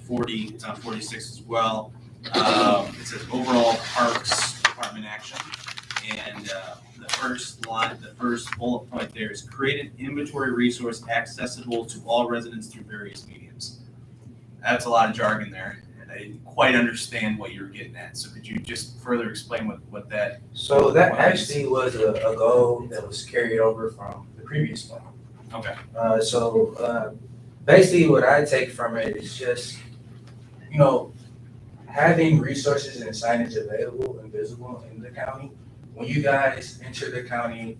40, it's on 46 as well. It says overall parks department action. And the first line, the first bullet point there is create an inventory resource accessible to all residents through various mediums. That's a lot of jargon there, and I didn't quite understand what you were getting at. So could you just further explain what that? So that actually was a goal that was carried over from the previous plan. Okay. Basically what I take from it is just, having resources and signage available and visible in the county. When you guys enter the county,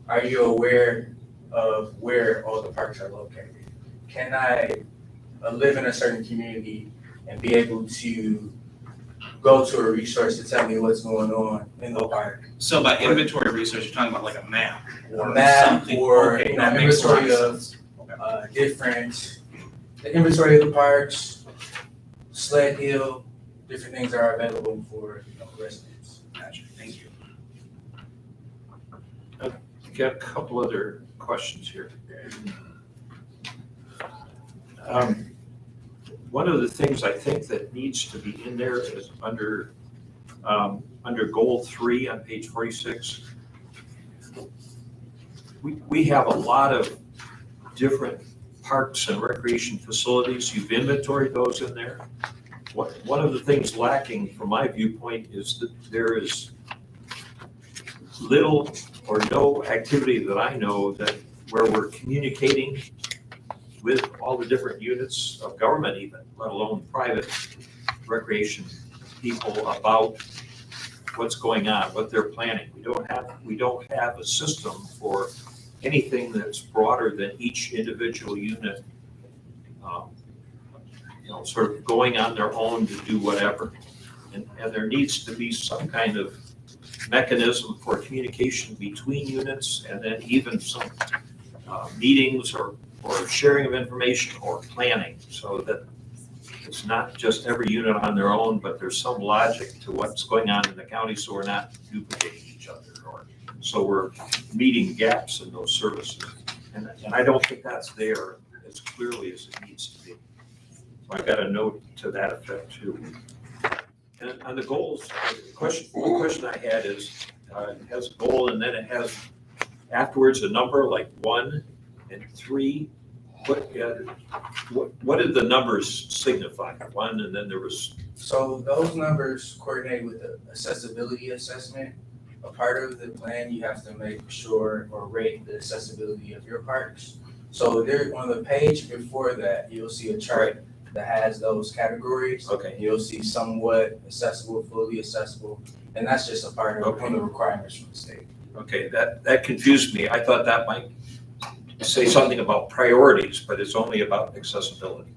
are you aware of where all the parks are located? Can I live in a certain community and be able to go to a resource to tell me what's going on in the park? So by inventory research, you're talking about like a map or A map something? or Okay, that makes a inventory lot of sense. the inventory of the parks, Sled Hill, different things are available for, residents. Gotcha, thank you. I've got a couple other questions here. One of the things I think that needs to be in there is under goal 3 on page 46. We have a lot of different parks and recreation facilities. You've inventoried those in there. One of the things lacking from my viewpoint is that there is little or no activity that I know that where we're communicating with all the different units of government even, let alone private recreation people about what's going on, what they're planning. We don't have a system for anything that's broader than each individual unit, sort of going on their own to do whatever. And there needs to be some kind of mechanism for communication between units, and then even some meetings or sharing of information or planning, so that it's not just every unit on their own, but there's some logic to what's going on in the county, so we're not duplicating each other, or so we're meeting gaps in those services. And I don't think that's there as clearly as it needs to be. So I've got a note to that effect too. And on the goals, one question I had is, it has a goal and then it has afterwards a number like 1 and 3. What did the numbers signify? 1 and then there was. So those numbers coordinate with the accessibility assessment. A part of the plan, you have to make sure or rate the accessibility of your parks. So there, on the page before that, you'll see a chart that has those categories. Okay. You'll see somewhat accessible, fully accessible, and that's just a part of one of the requirements from the state. Okay, that confused me. I thought that might say something about priorities, but it's only about accessibility.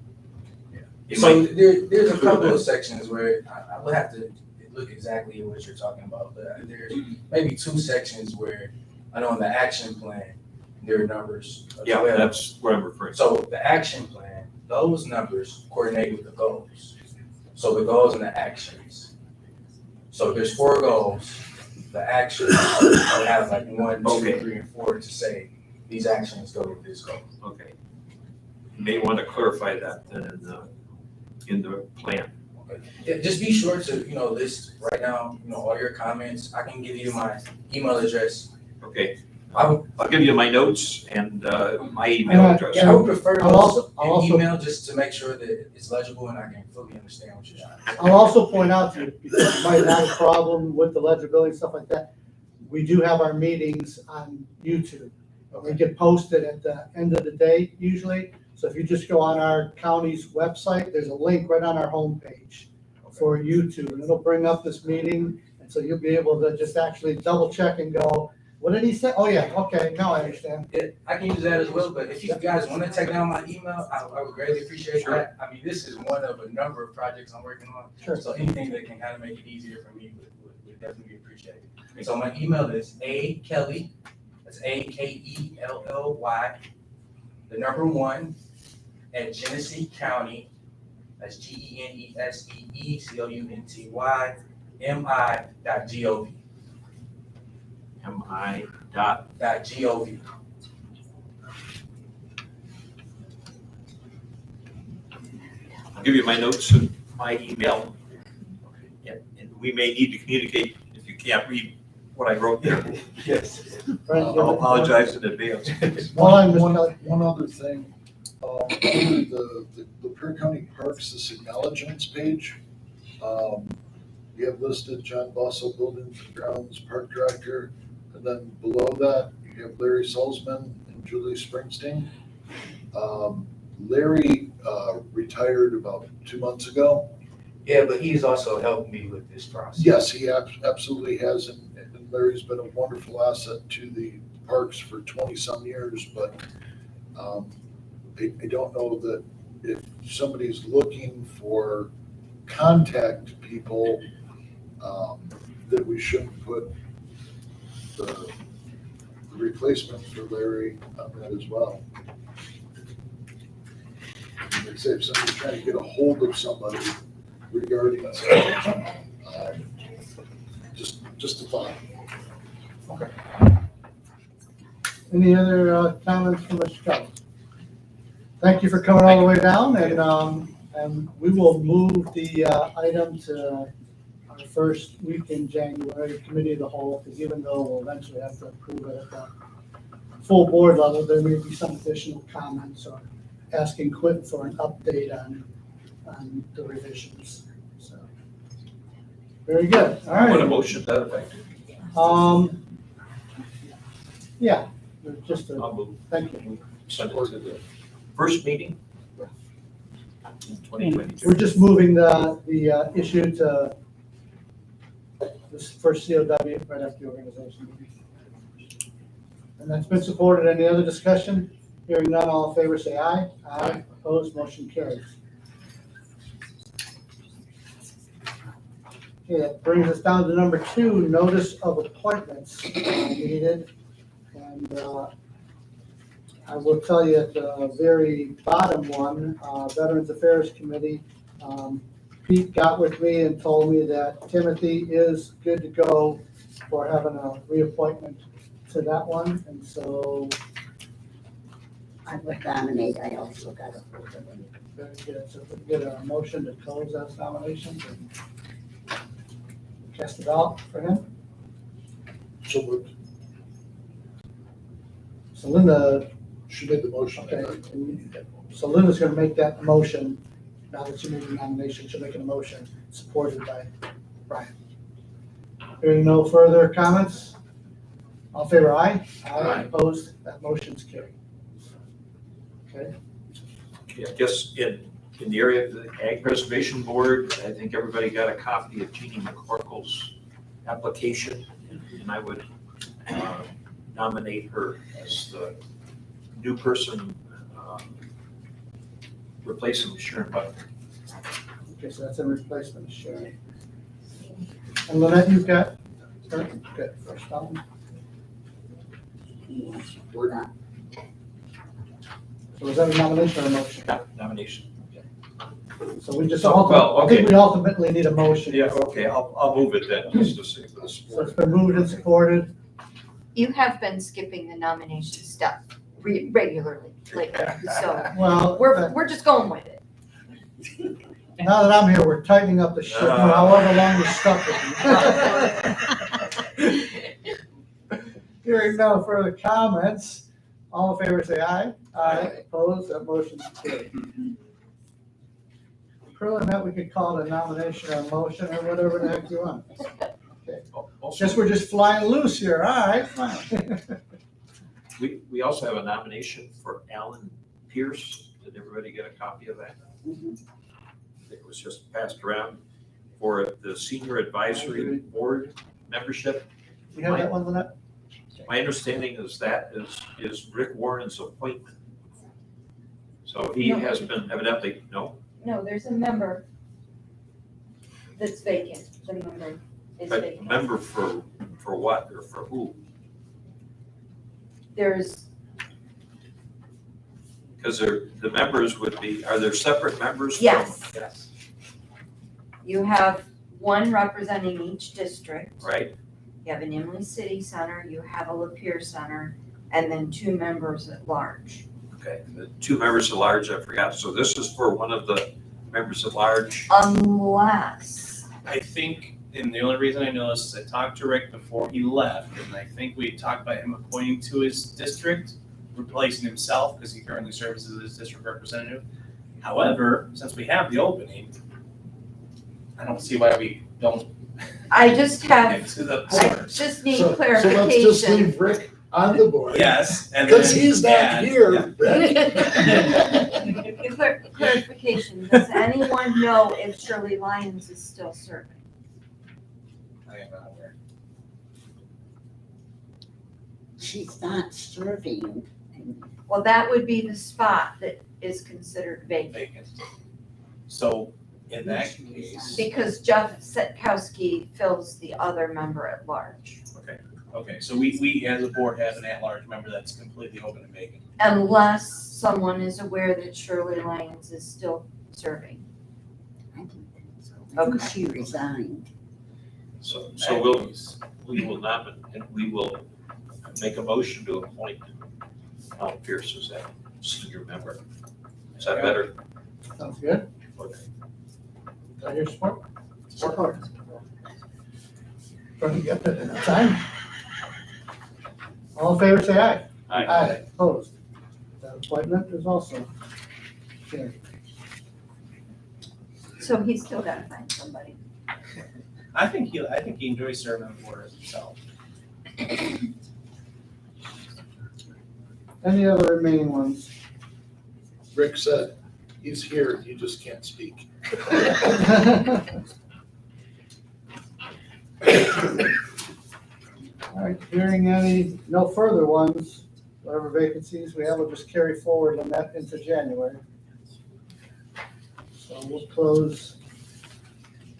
Yeah. So there's a couple of sections where I would have to look exactly at what you're talking about, but there's maybe 2 sections where I know in the action plan, there are numbers as Yeah, well. that's what I'm referring to. So the action plan, those numbers coordinate with the goals. So the goals and the actions. So there's 4 goals. The actions will have like 1, 2, 3, and 4 to say these actions go with this goal. Okay. You may want to clarify that then in the plan. Okay. Yeah, just be sure to, list right now, all your comments. I can give you my email address. Okay. I'll give you my notes and my email address. Yeah, I would prefer I'll also- an email just to make sure that it's legible and I can fully understand what you're trying to say. I'll also point out to you, because you might have a problem with the legibility and stuff like that, we do have our meetings on YouTube. They get posted at the end of the day usually. So if you just go on our county's website, there's a link right on our homepage for YouTube, and it'll bring up this meeting. And so you'll be able to just actually double check and go, what did he say? Oh yeah, okay, now I understand. I can use that as well, but if you guys want to take down my email, I would greatly appreciate that. I mean, this is one of a number of projects I'm working on. Sure. So anything that can kind of make it easier for me would definitely be appreciated. So my email is akelly, that's AKELLY, the number 1 at Genesee County, that's GENESEECOUNTY MI.gov. MI.gov. I'll give you my notes and my email. And we may need to communicate if you can't read what I wrote there. Yes. I'll apologize in advance. One other thing, the Lapeer County Parks, this acknowledgements page, you have listed John Bosso, Buildings and Grounds Park Director, and then below that, you have Larry Salzman and Julie Springsteen. Larry retired about 2 months ago. Yeah, but he's also helped me with this process. Yes, he absolutely has, and Larry's been a wonderful asset to the parks for 20-some years, but I don't know that if somebody's looking for contact people, that we shouldn't put the replacement for Larry on that as well. Like I say, if somebody's trying to get a hold of somebody, regarding this. Just a thought. Okay. Any other comments from Mr. Kelly? Thank you for coming all the way down, and we will move the item to our first week in January, committee of the whole, because even though we'll eventually have to approve it at the full board level, there may be some additional comments or asking Quinn for an update on the revisions. So, very good. All right. Want a motion to that effect? Yeah, just I'll move. thank you. Send it to the first meeting. in 2022. We're just moving the issue to this first COW right after the organization meeting. And that's been supported. Any other discussion? Hearing none, all in favor, say aye. Aye. Opposed, motion carries. Okay, that brings us down to number 2, notice of appointments needed. And I will tell you at the very bottom one, Veterans Affairs Committee, Pete got with me and told me that Timothy is good to go for having a reappointment to that one. And so I would nominate, I also got a. very good. So if we can get a motion to close those nominations and cast it out for him. So moved. So Linda, She made the motion. okay, so Linda's gonna make that motion. Now that you made the nomination, she'll make a motion supported by Brian. Hearing no further comments, all in favor, aye? Aye. Opposed, that motion's carried. Okay, Okay, I guess in the area of the Ag Preservation Board, I think everybody got a copy of Jeannie McCorkle's application, and I would nominate her as the new person replacing Sharon Butler. okay, so that's in replacement of Sherry. And Lynette, you've got, good, first one. So is that a nomination or a motion? Nomination. So we just, Well, I think okay. we ultimately need a motion. Yeah, okay, I'll move it then, just to say for the So support. it's been moved and supported. You have been skipping the nomination step regularly lately, so Well, we're just going with it. now that I'm here, we're tightening up the ship for however long we're stuck with you. Hearing no further comments, all in favor say aye. Aye. Opposed, that motion's carried. Curling that, we could call it a nomination or a motion or whatever the heck you want. Okay. Guess we're just flying loose here, all right, fine. We also have a nomination for Alan Pierce. Did everybody get a copy of that? It was just passed around for the Senior Advisory Board membership. You have that one, Lynette? My understanding is that is Rick Warren's appointment. So he has been evidently, no? No, there's a member that's vacant. The member is But vacant. member for what or for who? There's, Because the members would be, are there separate members? from- Yes. Yes. you have one representing each district. Right, You have an Imlay City Center, you have a Lapeer Center, and then 2 members at large. okay. The 2 members at large, I forgot. So this is for one of the members at large. Unless, I think, and the only reason I know this is I talked to Rick before he left, and I think we talked about him appointing to his district, replacing himself, because he currently serves as his district representative. However, since we have the opening, I don't see why we don't I just have, get to the I board. just need So let's just clarification. leave Rick on the board. Yes, and Because then he's not add- here, yeah. Rick. Clarification, does anyone know if Shirley Lyons is still serving? I am not aware. She's not serving. Well, that would be the spot that is considered vacant, Vacant. So in that case, because Jeff Setkowski fills the other member at large. okay, so we as a board have an at-large member that's completely open and vacant. Unless someone is aware that Shirley Lyons is still serving. I think she resigned. So we will make a motion to appoint Pierce as that senior member. Is that better? Sounds good. Okay. Do I hear support? Support. Trying to get that in time. All in favor, say aye. Aye. Opposed? That appointment is also carried. So he's still gotta find somebody. I think he enjoys serving on the board himself. Any other remaining ones? Rick said, he's here, you just can't speak. All right, hearing no further ones, whatever vacancies we have, we'll just carry forward on that into January. So we'll close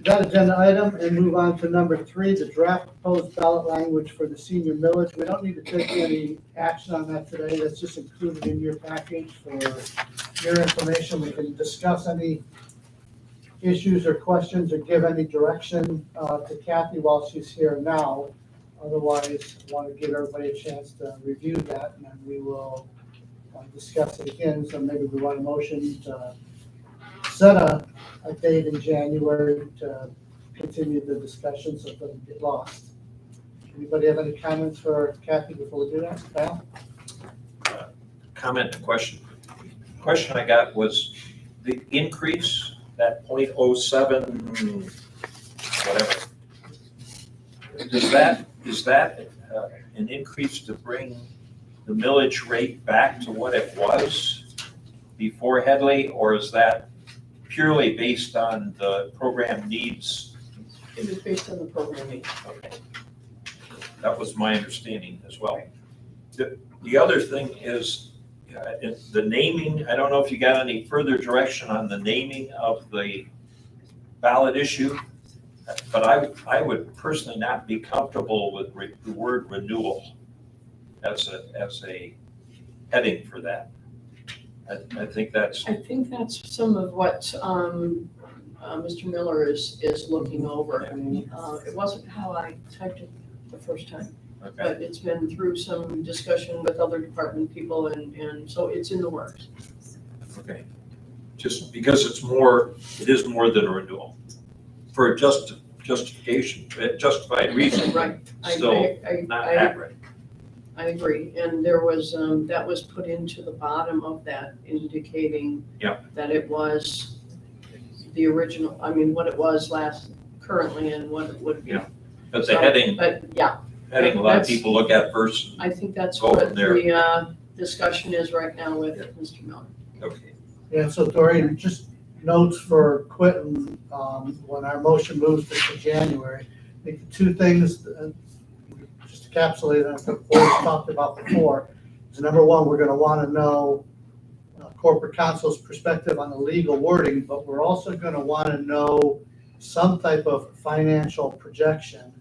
that agenda item and move on to number 3, the draft proposed ballot language for the senior millage. We don't need to take any action on that today. That's just included in your package for your information. We can discuss any issues or questions or give any direction to Kathy while she's here now. Otherwise, I want to give everybody a chance to review that, and then we will discuss it again. So maybe we want a motion to set a date in January to continue the discussion so it doesn't get lost. Anybody have any comments for Kathy before we do that? Val? Comment, question. Question I got was the increase, that 0.07, whatever. Is that an increase to bring the millage rate back to what it was before Headley, or is that purely based on the program needs? It was based on the program needs. Okay. That was my understanding as well. The other thing is the naming. I don't know if you got any further direction on the naming of the ballot issue, but I would personally not be comfortable with the word renewal as a heading for that. I think that's some of what Mr. Miller is looking over. It wasn't how I typed it the first time, okay. but it's been through some discussion with other department people, and so it's in the works. Okay. Just because it is more than a renewal. For a justification, justified reason. Right. Still not accurate. I agree, and there was, that was put into the bottom of that, indicating that it was the original, what it was currently and what it would be. Yeah, but the heading, heading a lot of people look at first. I think that's go what from there. the discussion is right now with Mr. Miller. Okay. Yeah, so Dorian, just notes for Quentin, when our motion moves to January, I think the two things, just to encapsulate on what Boris talked about before, is number one, we're gonna wanna know corporate counsel's perspective on the legal wording, but we're also gonna wanna know some type of financial projection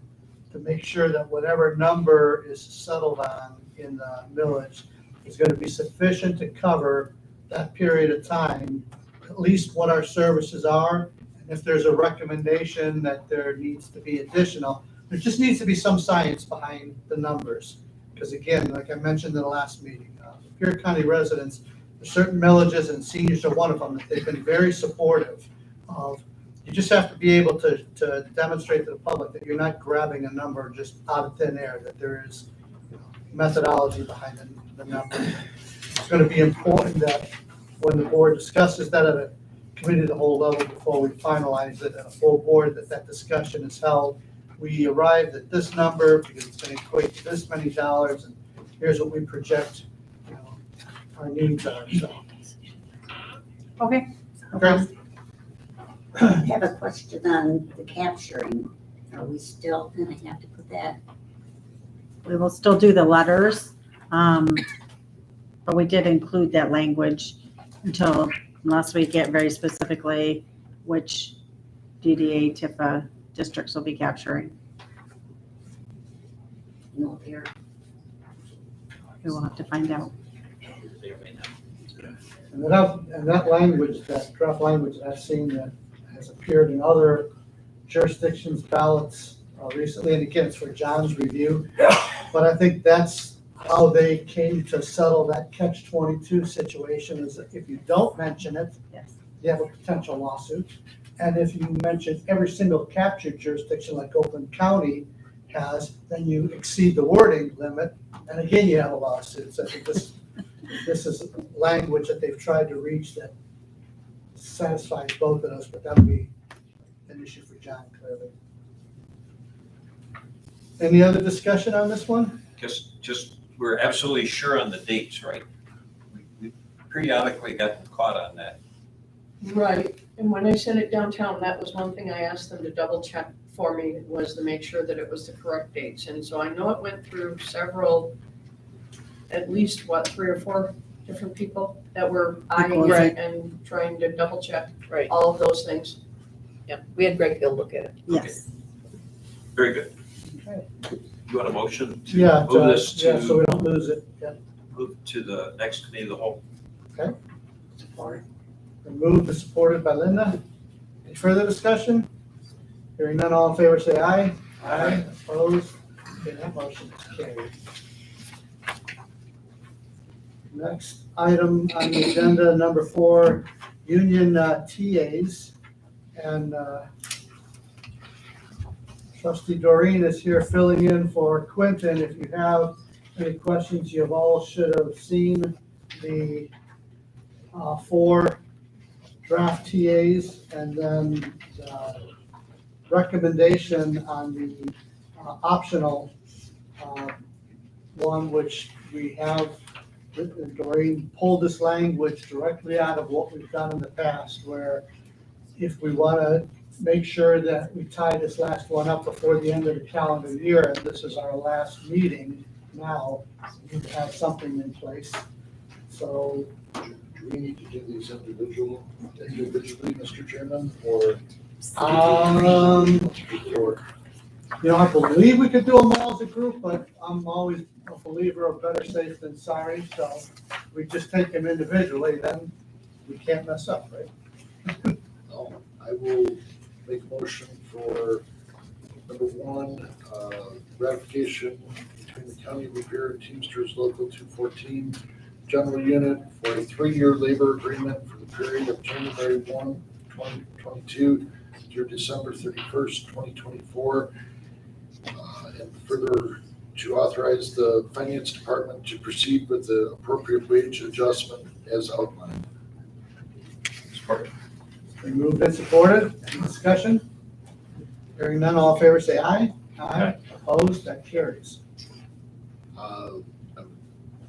to make sure that whatever number is settled on in the millage is gonna be sufficient to cover that period of time, at least what our services are. And if there's a recommendation that there needs to be additional, there just needs to be some science behind the numbers. Because again, like I mentioned in the last meeting, Pierre County residents, there's certain millages, and seniors are one of them, that they've been very supportive of. You just have to be able to demonstrate to the public that you're not grabbing a number just out of thin air, that there is methodology behind the number. It's going to be important that when the board discusses that at a committee of the whole level before we finalize it at a full board, that discussion is held. We arrived at this number because it's going to equate to this many dollars, and here's what we project, our needs are. So. Okay. Okay. I have a question on the capturing. Are we still gonna have to put that? We will still do the letters, but we did include that language unless we get very specifically which DDA TIFA districts will be capturing. No, here. We will have to find out. And that language, that draft language that I've seen that has appeared in other jurisdictions ballots recently, and again, it's for John's review. But I think that's how they came to settle that catch-22 situation, is that if you don't mention it, you have a potential lawsuit. And if you mention every single captured jurisdiction like Oakland County has, then you exceed the wording limit, and again, you have a lawsuit. So I think this is language that they've tried to reach that satisfies both of us, but that'll be an issue for John, clearly. Any other discussion on this one? Just, we're absolutely sure on the dates, right? We periodically got caught on that. Right, and when I sent it downtown, that was one thing I asked them to double check for me, was to make sure that it was the correct dates. And so I know it went through several, at least, 3 or 4 different people that were eyeing it and trying to double check all of those things. Yep, we had Greg Hill look at it. Yes. Very good. Okay. You want a motion Yeah, to move this yeah, so we to, don't lose it. Yeah. move to the next committee of the whole? Okay. Support. Moved and supported by Linda. Any further discussion? Hearing none, all in favor, say aye. Aye. Opposed? Okay, that motion is carried. Next item on the agenda, number 4, union TAs. And Trustee Doreen is here filling in for Quentin. If you have any questions, you all should have seen the 4 draft TAs and then the recommendation on the optional one, which we have. Doreen pulled this language directly out of what we've done in the past, where if we want to make sure that we tie this last one up before the end of the calendar year, and this is our last meeting now, we need to have something in place. So Do we need to do these individually, Mr. Chairman, or? I believe we could do them all as a group, but I'm always a believer of better safe than sorry, so we just take them individually, then we can't mess up, right? I will make a motion for number 1, ratification between the County of Lapeer and Teamsters Local 214 General Unit for a 3-year labor agreement for the period of January 1, 2022 through December 31st, 2024. And further, to authorize the Finance Department to proceed with the appropriate wage adjustment as outlined. Support. Been moved and supported. Any discussion? Hearing none, all in favor say aye. Aye. Opposed? That carries.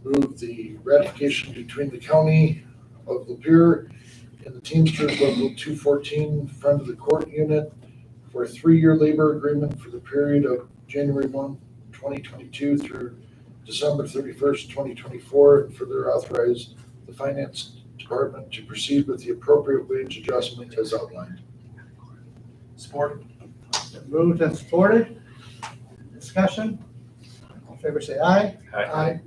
Move the ratification between the County of Lapeer and the Teamsters Local 214 Friend of the Court Unit for a 3-year labor agreement for the period of January 1, 2022 through December 31st, 2024, and further authorize the Finance Department to proceed with the appropriate wage adjustment as outlined. Support. Been moved and supported. Discussion? All in favor say aye. Aye.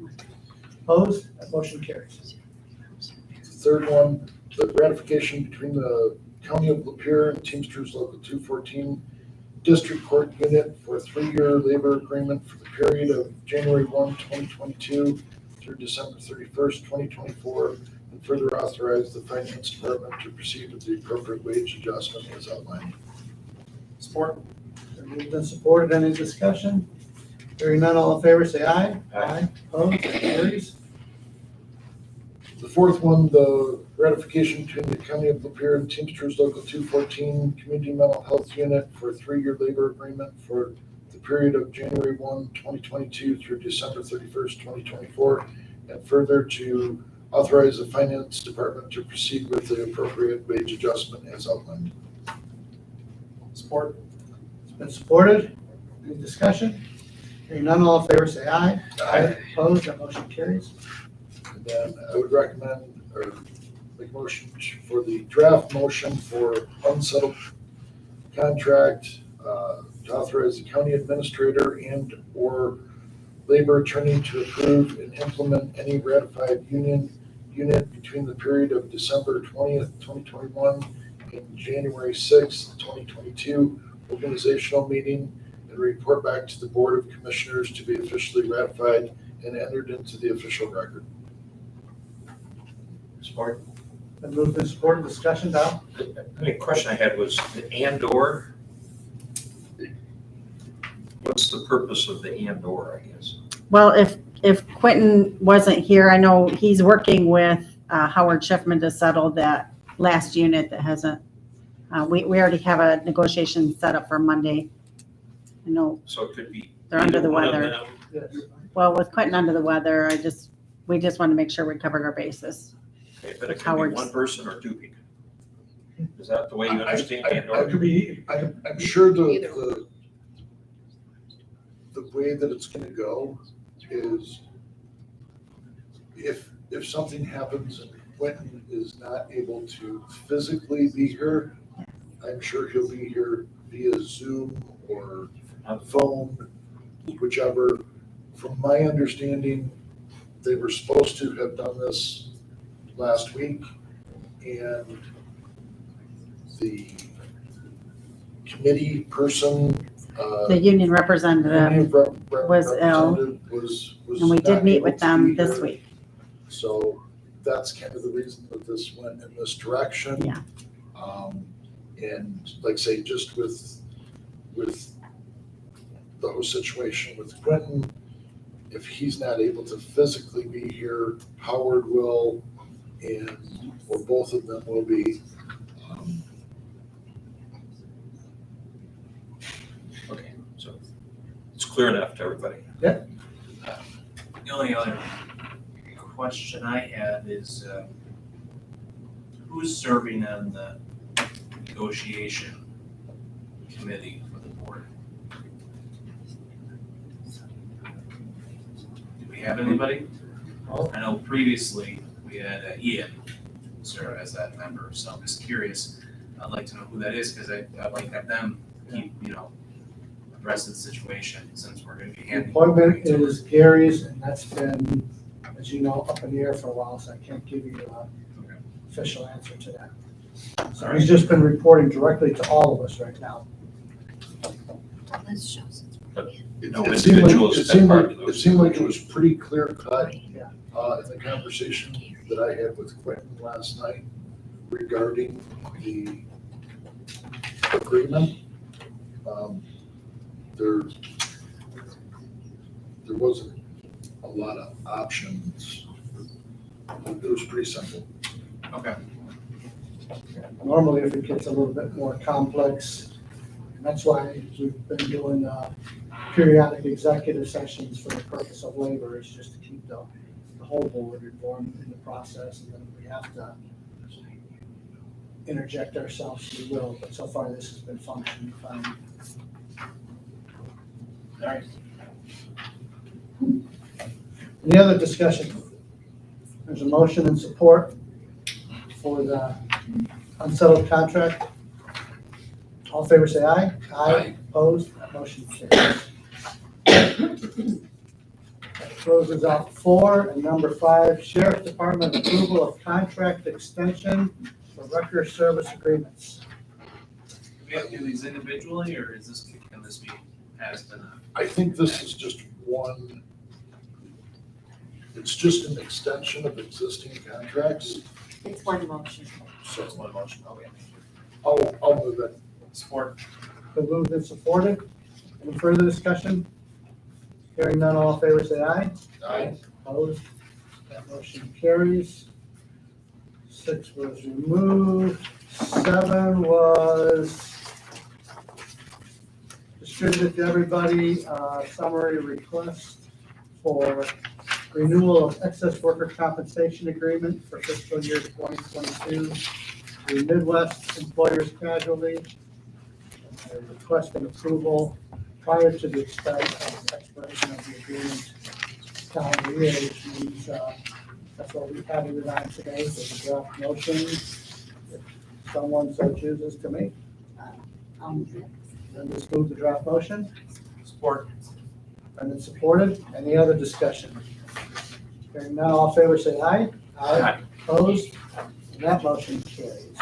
Opposed? That motion carries. The third one, the ratification between the County of Lapeer and Teamsters Local 214 District Court Unit for a 3-year labor agreement for the period of January 1, 2022 through December 31st, 2024, and further authorize the Finance Department to proceed with the appropriate wage adjustment as outlined. Support. Been moved and supported. Any discussion? Hearing none, all in favor say aye. Aye. Opposed? That carries. The fourth one, the ratification between the County of Lapeer and Teamsters Local 214 Community Mental Health Unit for a 3-year labor agreement for the period of January 1, 2022 through December 31st, 2024, and further to authorize the Finance Department to proceed with the appropriate wage adjustment as outlined. Support. It's been supported. Any discussion? Hearing none, all in favor say aye. Aye. Opposed? That motion carries. And then I would recommend or make a motion for the draft motion for unsettled contract to authorize the county administrator and or labor attorney to approve and implement any ratified union unit between the period of December 20th, 2021 and January 6th, 2022 organizational meeting and report back to the Board of Commissioners to be officially ratified and entered into the official record. Support. Been moved and supported, discussion, Val? The only question I had was the and/or. What's the purpose of the and/or, I guess? Well, if Quentin wasn't here, I know he's working with Howard Schiffman to settle that last unit that hasn't, we already have a negotiation set up for Monday. I know So it could be. they're under the either one of weather. them. Yes. Well, with Quentin under the weather, we just want to make sure we covered our bases. Okay, but it could be Howard's. one person or two people. Is that the way you understand I and/or? could be, I'm sure the way that it's gonna go is if something happens and Quentin is not able to physically be here, I'm sure he'll be here via Zoom or phone, whichever. From my understanding, they were supposed to have done this last week, and the committee person, The union representative was ill, and we did meet with them this week. So that's kind of the reason that this went in this direction. Yeah. And like I say, just with the whole situation with Quentin, if he's not able to physically be here, Howard will, or both of them will be. Okay, so it's clear enough to everybody. The only other question I have is, who's serving on the negotiation committee for the board? Do we have anybody? I know previously we had Ian serve as that member, so I'm just curious. I'd like to know who that is, because I'd like to have them keep, address the situation, since we're gonna be The handling. appointment is Gary's, and that's been, as you know, up in the air for a while, so I can't give you an official answer to that. So he's just been reporting directly to all of us right now. But It no seemed like- individual has been part of It those. seemed like it was pretty clear cut. Yeah. In the conversation that I had with Quentin last night regarding the agreement. There wasn't a lot of options. It was pretty simple. Okay. Normally, if it gets a little bit more complex, and that's why we've been doing periodic executive sessions for the purpose of labor, is just to keep the whole board informed in the process, and then if we have to interject ourselves, we will, but so far this has been functioning fine. All right. Any other discussion? There's a motion and support for the unsettled contract. All in favor, say aye. Aye. Opposed? That motion carries. That closes out 4, and number 5, Sheriff Department approval of contract extension for record service agreements. Do we have to do these individually, or can this be passed in a? I think this is just one, it's just an extension of existing contracts. It's one motion. So It's one motion, okay. I'll move it. Support. Been moved and supported. Any further discussion? Hearing none, all in favor, say aye. Aye. Opposed? That motion carries. 6 was removed. 7 was distributed to everybody, summary request for renewal of excess worker compensation agreement for fiscal year 2022. The Midwest Employers Casualty, requesting approval prior to the expiration of the agreement calendar year, which means that's what we have it on today. There's a draft motion, if someone so chooses to make. Then let's move the draft motion. Support. And then supported. Any other discussion? Hearing none, all in favor, say aye. Aye. Opposed? And that motion carries.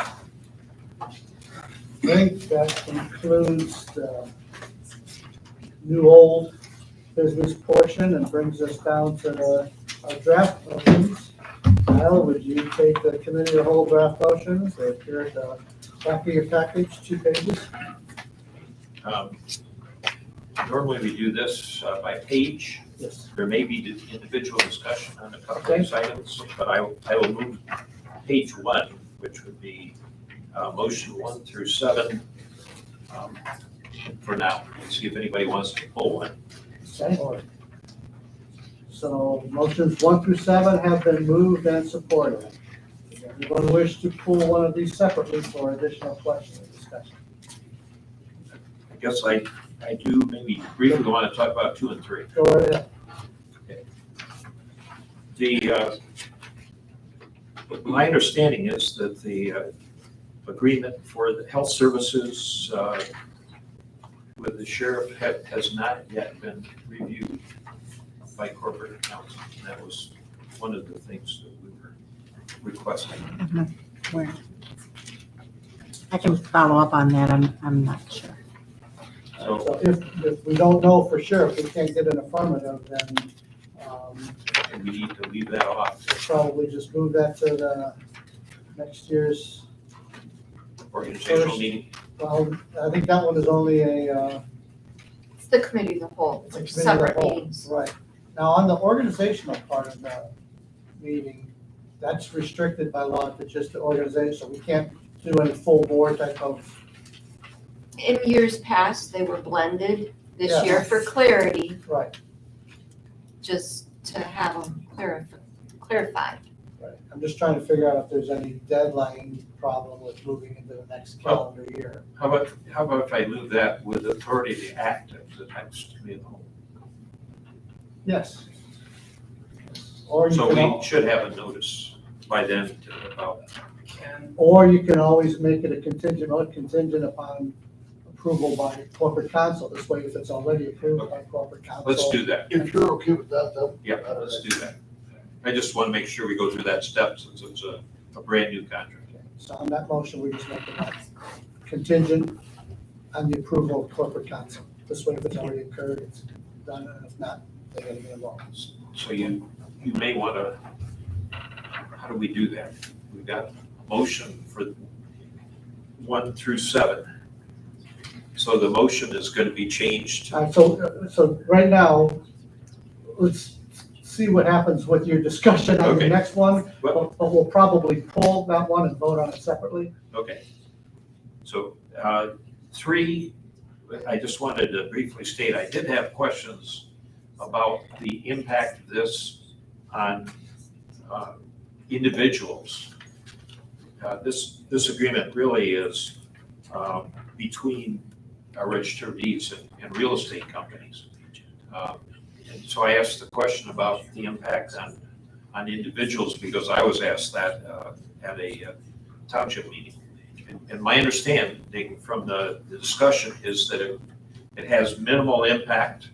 think that concludes the new old business portion and brings us down to our draft motions. Kyle, would you take the committee of the whole draft motions? They appear at the back of your package, 2 pages. Normally we do this by page. Yes. There may be individual discussion on a couple of these items, but I will move page 1, which would be motion 1 through 7 for now. Let's see if anybody wants to pull one. Okay. So motions 1 through 7 have been moved and supported. Does anyone wish to pull one of these separately for additional question or discussion? I guess I do maybe briefly want to talk about 2 and 3. Go ahead. The, my understanding is that the agreement for the health services with the sheriff has not yet been reviewed by corporate counsel. And that was one of the things that we were requesting. Where? I can follow up on that, I'm not sure. So if we don't know for sure, if we can't get an affirmative, then we need to leave that off. probably just move that to the next year's Organizational first. meeting. Well, I think that one is only a, It's the committee of the whole, it's a it's committee of the separate whole. meetings. Right. Now, on the organizational part of the meeting, that's restricted by law to just the organization. So we can't do any full board type of. In years past, they were blended. This Yeah. year, for clarity, Right. just to have them clarified. Right. I'm just trying to figure out if there's any deadline problem with moving into the next calendar year. How about if I move that with authority to act as the next committee of the whole? Yes. Or you So can, we should have a notice by then to about. or you can always make it a contingent upon approval by corporate counsel. This way, if it's already approved by corporate counsel. Let's do that. If you're okay with that, then. Yeah, let's do that. I just want to make sure we go through that step since it's a brand new contract. So on that motion, we just make it contingent on the approval of corporate counsel. This way, if it's already occurred, it's done, and if not, they gotta get involved. So you may want to, how do we do that? We've got a motion for 1 through 7. So the motion is going to be changed. So right now, let's see what happens with your discussion on the Okay. next one, but we'll probably pull that one and vote on it separately. Okay. So 3, I just wanted to briefly state, I did have questions about the impact of this on individuals. This agreement really is between registered deeds and real estate companies. And so I asked the question about the impact on individuals because I was asked that at a township meeting. And my understanding from the discussion is that it has minimal impact.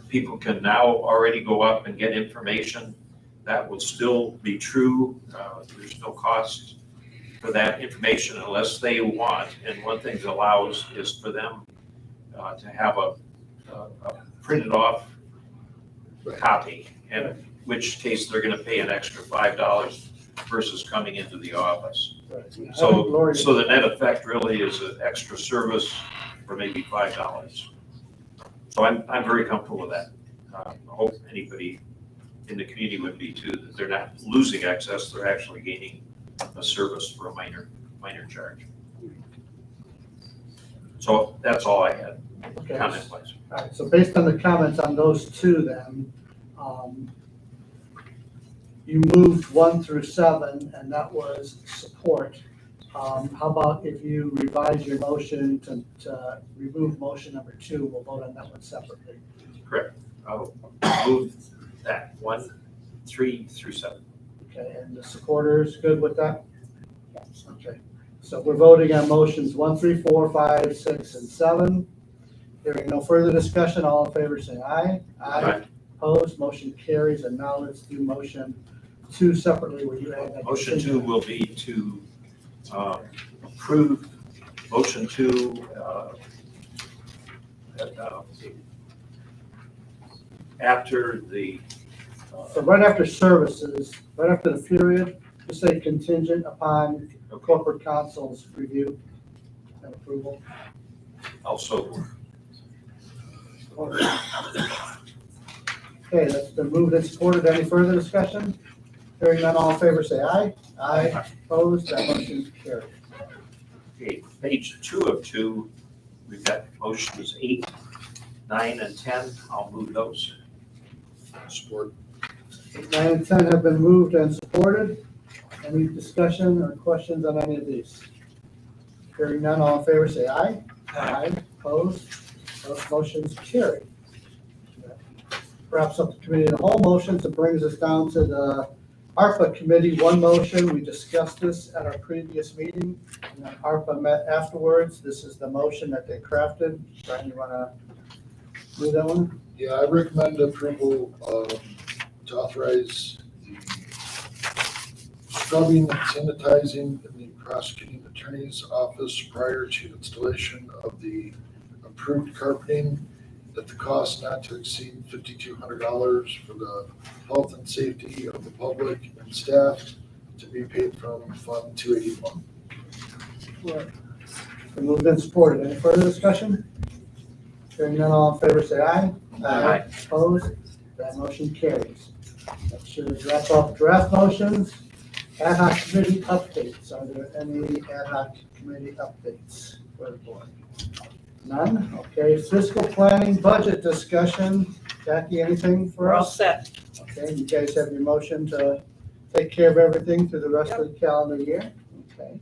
People can now already go up and get information. That will still be true. There's no cost for that information unless they want. And one thing it allows is for them to have a printed off copy, in which case they're going to pay an extra $5 versus coming into the office. So the net effect really is an extra service for maybe $5. So I'm very comfortable with that. I hope anybody in the community would be too, that they're not losing access, they're actually gaining a service for a minor charge. So that's all I had, Okay. comment-wise. All right, so based on the comments on those two then, you moved 1 through 7 and that was support. How about if you revise your motion to remove motion number 2, we'll vote on that one separately. Correct. I'll move that 1, 3 through 7. Okay, and the supporters good with that? Okay, so we're voting on motions 1, 3, 4, 5, 6, and 7. Hearing no further discussion, all in favor say aye. Aye. Opposed, motion carries, and now let's do motion 2 separately where you add that. Motion 2 will be to approve motion to, after the, So right after services, right after the period, just say contingent upon corporate counsel's review and approval. also, Okay, that's been moved and supported. Any further discussion? Hearing none, all in favor, say aye. Aye. Opposed, that motion is carried. okay, page 2 of 2, we've got motions 8, 9, and 10. I'll move those. Support. 8, 9, and 10 have been moved and supported. Any discussion or questions on any of these? Hearing none, all in favor, say aye. Aye. Opposed, those motions carried. Wraps up the committee of the whole motions. It brings us down to the ARPA committee. One motion, we discussed this at our previous meeting, and then ARPA met afterwards. This is the motion that they crafted. Brian, you want to do that one? Yeah, I recommend approval to authorize the scrubbing and sanitizing in the prosecuting attorney's office prior to installation of the approved carpeting at the cost not to exceed $5,200 for the health and safety of the public and staff to be paid from Fund 281. Been moved and supported. Any further discussion? Hearing none, all in favor, say aye. Aye. Opposed? That motion carries. That should wrap up draft motions. Ad hoc committee updates. Are there any ad hoc committee updates for the board? None? Okay, fiscal planning budget discussion. Jackie, anything for We're all us? set. Okay, you guys have your motion to take care of everything through the rest of the calendar year? Okay.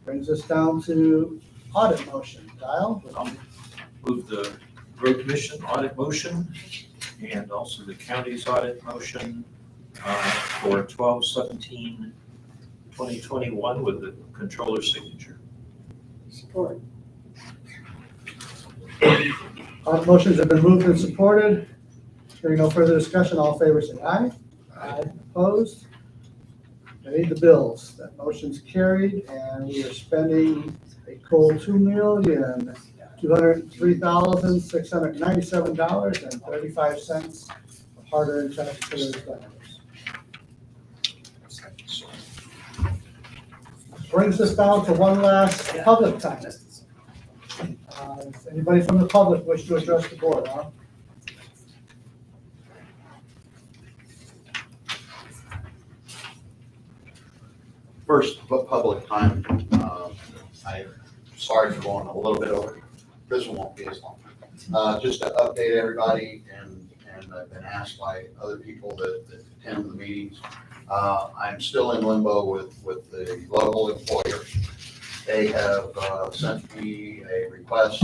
Brings us down to audit motion. Kyle? I'll move the road commission audit motion and also the county's audit motion for 12/17/2021 with the controller's signature. Support. Audit motions have been moved and supported. Hearing no further discussion, all in favor say aye. Aye. Opposed? I need the bills. That motion's carried, and we are spending a cool $2,203,697.35 of hard-earned taxpayers' dollars. Brings us down to one last public time. Does anybody from the public wish to address the board, huh? First, public time, I'm sorry for going a little bit over. This one won't be as long. Just to update everybody, and I've been asked by other people that attend the meetings. I'm still in limbo with the local employer. They have sent me a request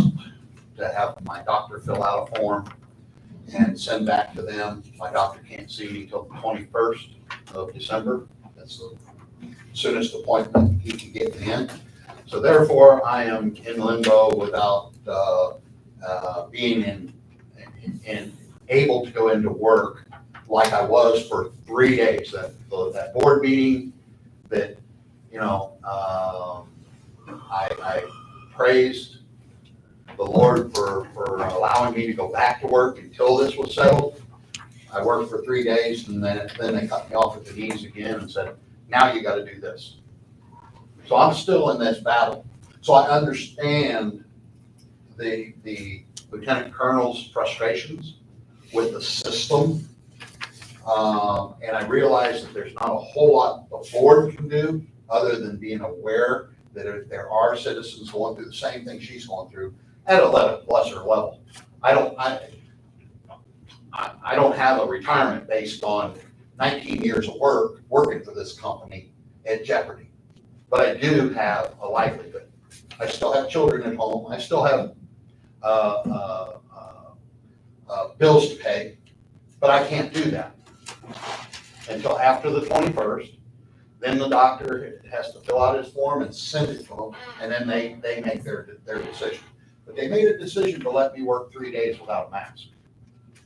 to have my doctor fill out a form and send back to them. My doctor can't see me till the 21st of December. That's the soonest appointment he can get me in. So therefore, I am in limbo without being in able to go into work like I was for 3 days. That board meeting that, you know, I praised the Lord for allowing me to go back to work until this was settled. I worked for 3 days, and then they cut me off at the knees again and said, now you gotta do this. So I'm still in this battle. So I understand the lieutenant colonel's frustrations with the system. And I realize that there's not a whole lot the board can do other than being aware that there are citizens going through the same thing she's going through at a lesser level. I don't have a retirement based on 19 years of working for this company at jeopardy. But I do have a livelihood. I still have children at home. I still have bills to pay, but I can't do that until after the 21st. Then the doctor has to fill out his form and send it to them, and then they make their decision. But they made a decision to let me work 3 days without a mask.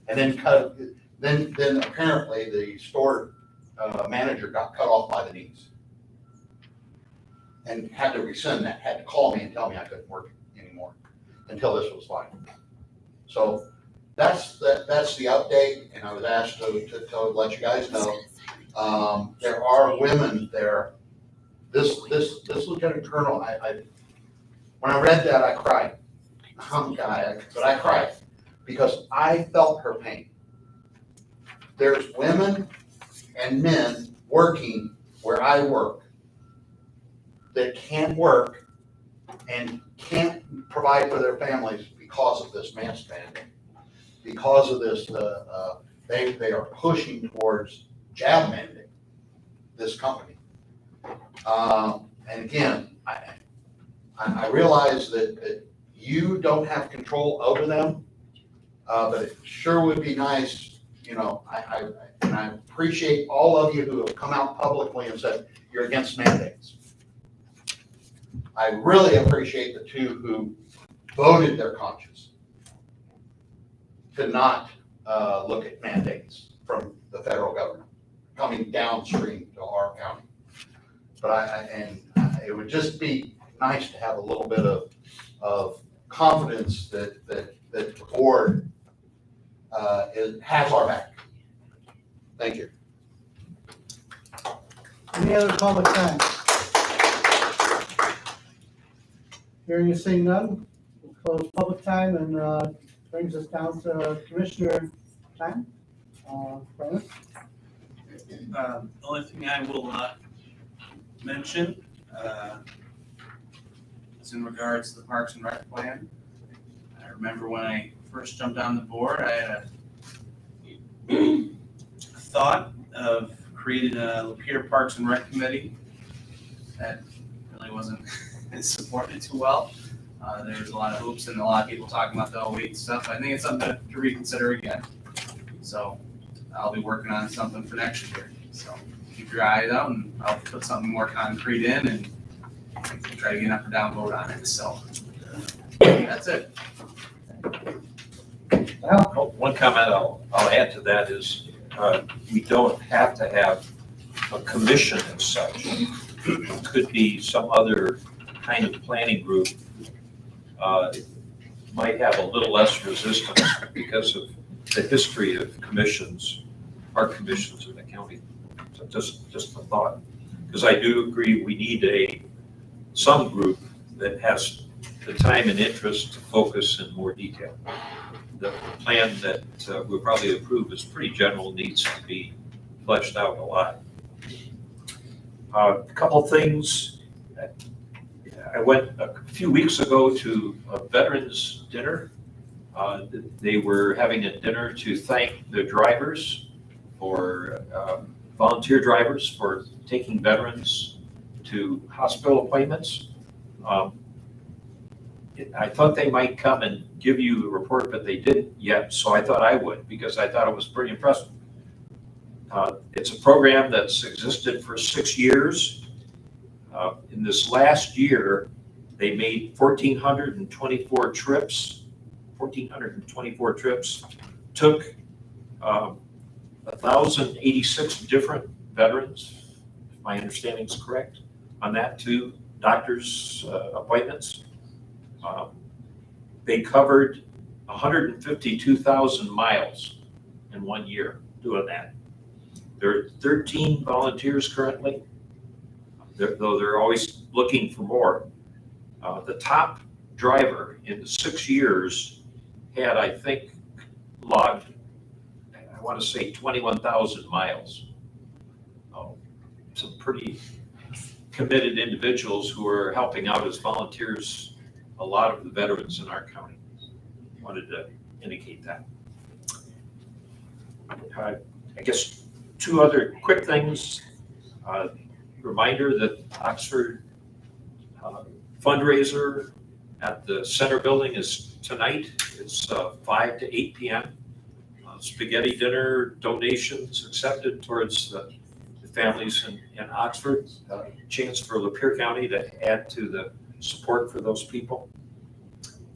And then apparently the store manager got cut off by the knees. and had to rescind that, had to call me and tell me I couldn't work anymore until this was final. So that's the update, and I was asked to let you guys know. There are women there. This Lieutenant Colonel, when I read that, I cried. But I cried because I felt her pain. There's women and men working where I work that can't work and can't provide for their families because of this mask mandate. Because of this, they are pushing towards jab mandate, this company. And again, I realize that you don't have control over them, but it sure would be nice, and I appreciate all of you who have come out publicly and said you're against mandates. I really appreciate the two who voted their conscience to not look at mandates from the federal government coming downstream to our county. But it would just be nice to have a little bit of confidence that the board has our back. Thank you. Any other public time? Hearing and seeing none, we'll close public time and brings us down to commissioner time. Brandon? The only thing I will mention is in regards to the Parks and Rec plan. I remember when I first jumped on the board, I had a thought of creating a Lapeer Parks and Rec committee that really wasn't supported too well. There was a lot of hoops and a lot of people talking about the 08 stuff. I think it's something to reconsider again. So I'll be working on something for next year. So keep your eyes out and I'll put something more concrete in and try to get an up or down vote on it. So that's it. Well, one comment I'll add to that is we don't have to have a commission as such. It could be some other kind of planning group. Might have a little less resistance because of the history of commissions, park commissions in the county. So just a thought. Because I do agree we need some group that has the time and interest to focus in more detail. The plan that we'll probably approve is pretty general, needs to be fleshed out a lot. A couple things. I went a few weeks ago to a veterans dinner. They were having a dinner to thank the drivers for volunteer drivers for taking veterans to hospital appointments. I thought they might come and give you a report, but they didn't yet, so I thought I would because I thought it was pretty impressive. It's a program that's existed for 6 years. In this last year, they made 1,424 trips, took 1,086 different veterans, if my understanding is correct, on that to doctor's appointments. They covered 152,000 miles in 1 year doing that. There are 13 volunteers currently, though they're always looking for more. The top driver in the 6 years had, I think, logged, I want to say 21,000 miles. Some pretty committed individuals who are helping out as volunteers a lot of the veterans in our county. Wanted to indicate that. I guess 2 other quick things. Reminder that Oxford fundraiser at the Center Building is tonight. It's 5 to 8 p.m. Spaghetti dinner donations accepted towards the families in Oxford. Chance for Lapeer County to add to the support for those people.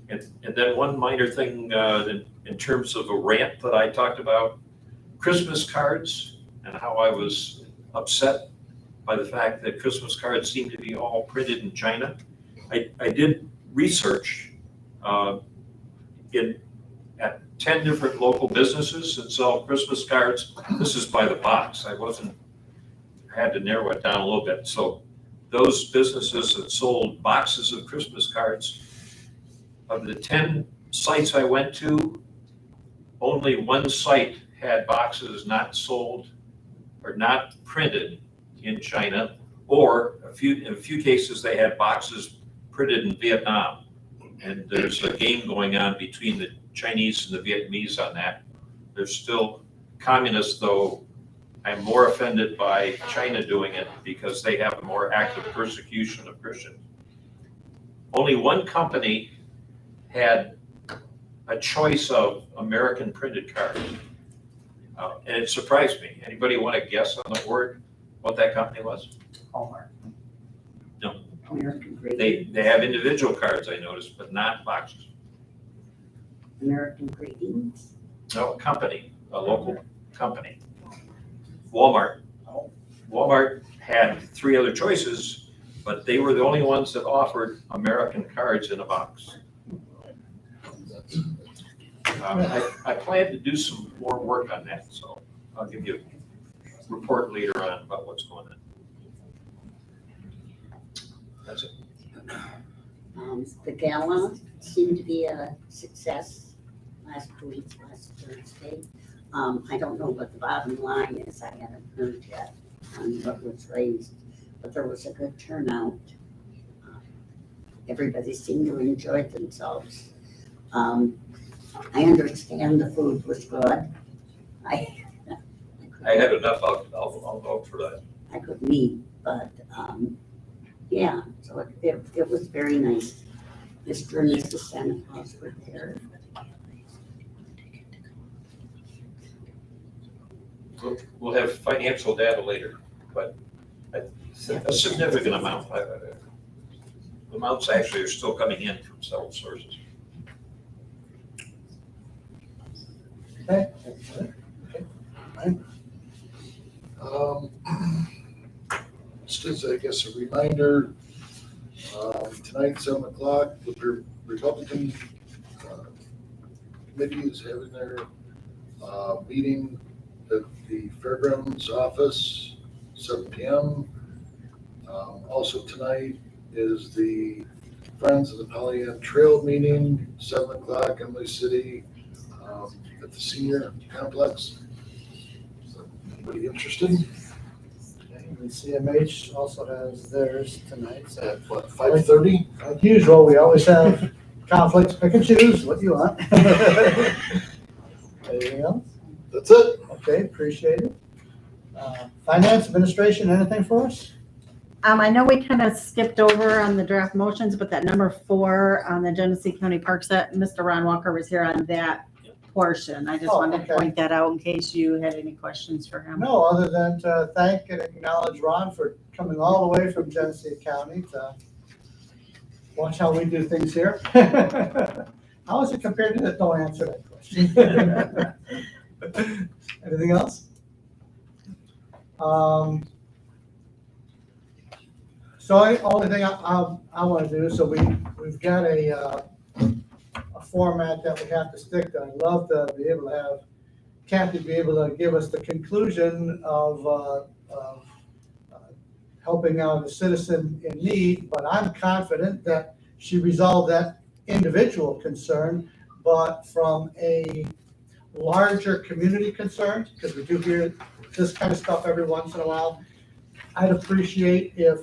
And then one minor thing in terms of a rant that I talked about, Christmas cards and how I was upset by the fact that Christmas cards seem to be all printed in China. I did research at 10 different local businesses that sell Christmas cards. This is by the box. I had to narrow it down a little bit. So those businesses that sold boxes of Christmas cards, of the 10 sites I went to, only one site had boxes not sold or not printed in China, or in a few cases, they had boxes printed in Vietnam. And there's a game going on between the Chinese and the Vietnamese on that. They're still communists, though I'm more offended by China doing it because they have a more active persecution of Christians. Only one company had a choice of American printed cards. And it surprised me. Anybody want to guess on the word what that company was? Hallmark. No. American Greeting. They have individual cards, I noticed, but not boxes. American Greetings. No, a company, a local company. Walmart. Walmart had 3 other choices, but they were the only ones that offered American cards in a box. I plan to do some more work on that, so I'll give you a report later on about what's going on. That's it. The gala seemed to be a success last Thursday. I don't know what the bottom line is. I haven't heard yet on what was raised, but there was a good turnout. Everybody seemed to enjoy themselves. I understand the food was good. I had enough, I'll vote for that. I couldn't eat, but, yeah, so it was very nice. Mr. and Mrs. Santa Claus were there. We'll have financial data later, but a significant amount. Amounts actually are still coming in from several sources. Okay. Just as, I guess, a reminder, tonight, 7 o'clock, the Republican committee is having their meeting at the Fairgrounds office, 7 p.m. Also tonight is the Friends of the Pollyant Trail meeting, 7 o'clock, Emily City, at the senior complex. So, anybody interested? The CMH also has theirs tonight, so At what, 5:30? like usual, we always have conflicts, pick and choose what you want. Anything else? That's it. Okay, appreciate it. Finance, administration, anything for us? I know we kind of skipped over on the draft motions, but that number 4 on the Genesee County Parks, that Mr. Ron Walker was here on that portion. I just wanted to point that out in case you had any questions for him. No, other than to thank and acknowledge Ron for coming all the way from Genesee County to watch how we do things here. How is it compared to that? Don't answer that question. Anything else? So the only thing I want to do, so we've got a format that we have to stick to. I'd love to be able to have Kathy be able to give us the conclusion of helping out a citizen in need, but I'm confident that she resolved that individual concern, but from a larger community concern, because we do hear this kind of stuff every once in a while, I'd appreciate if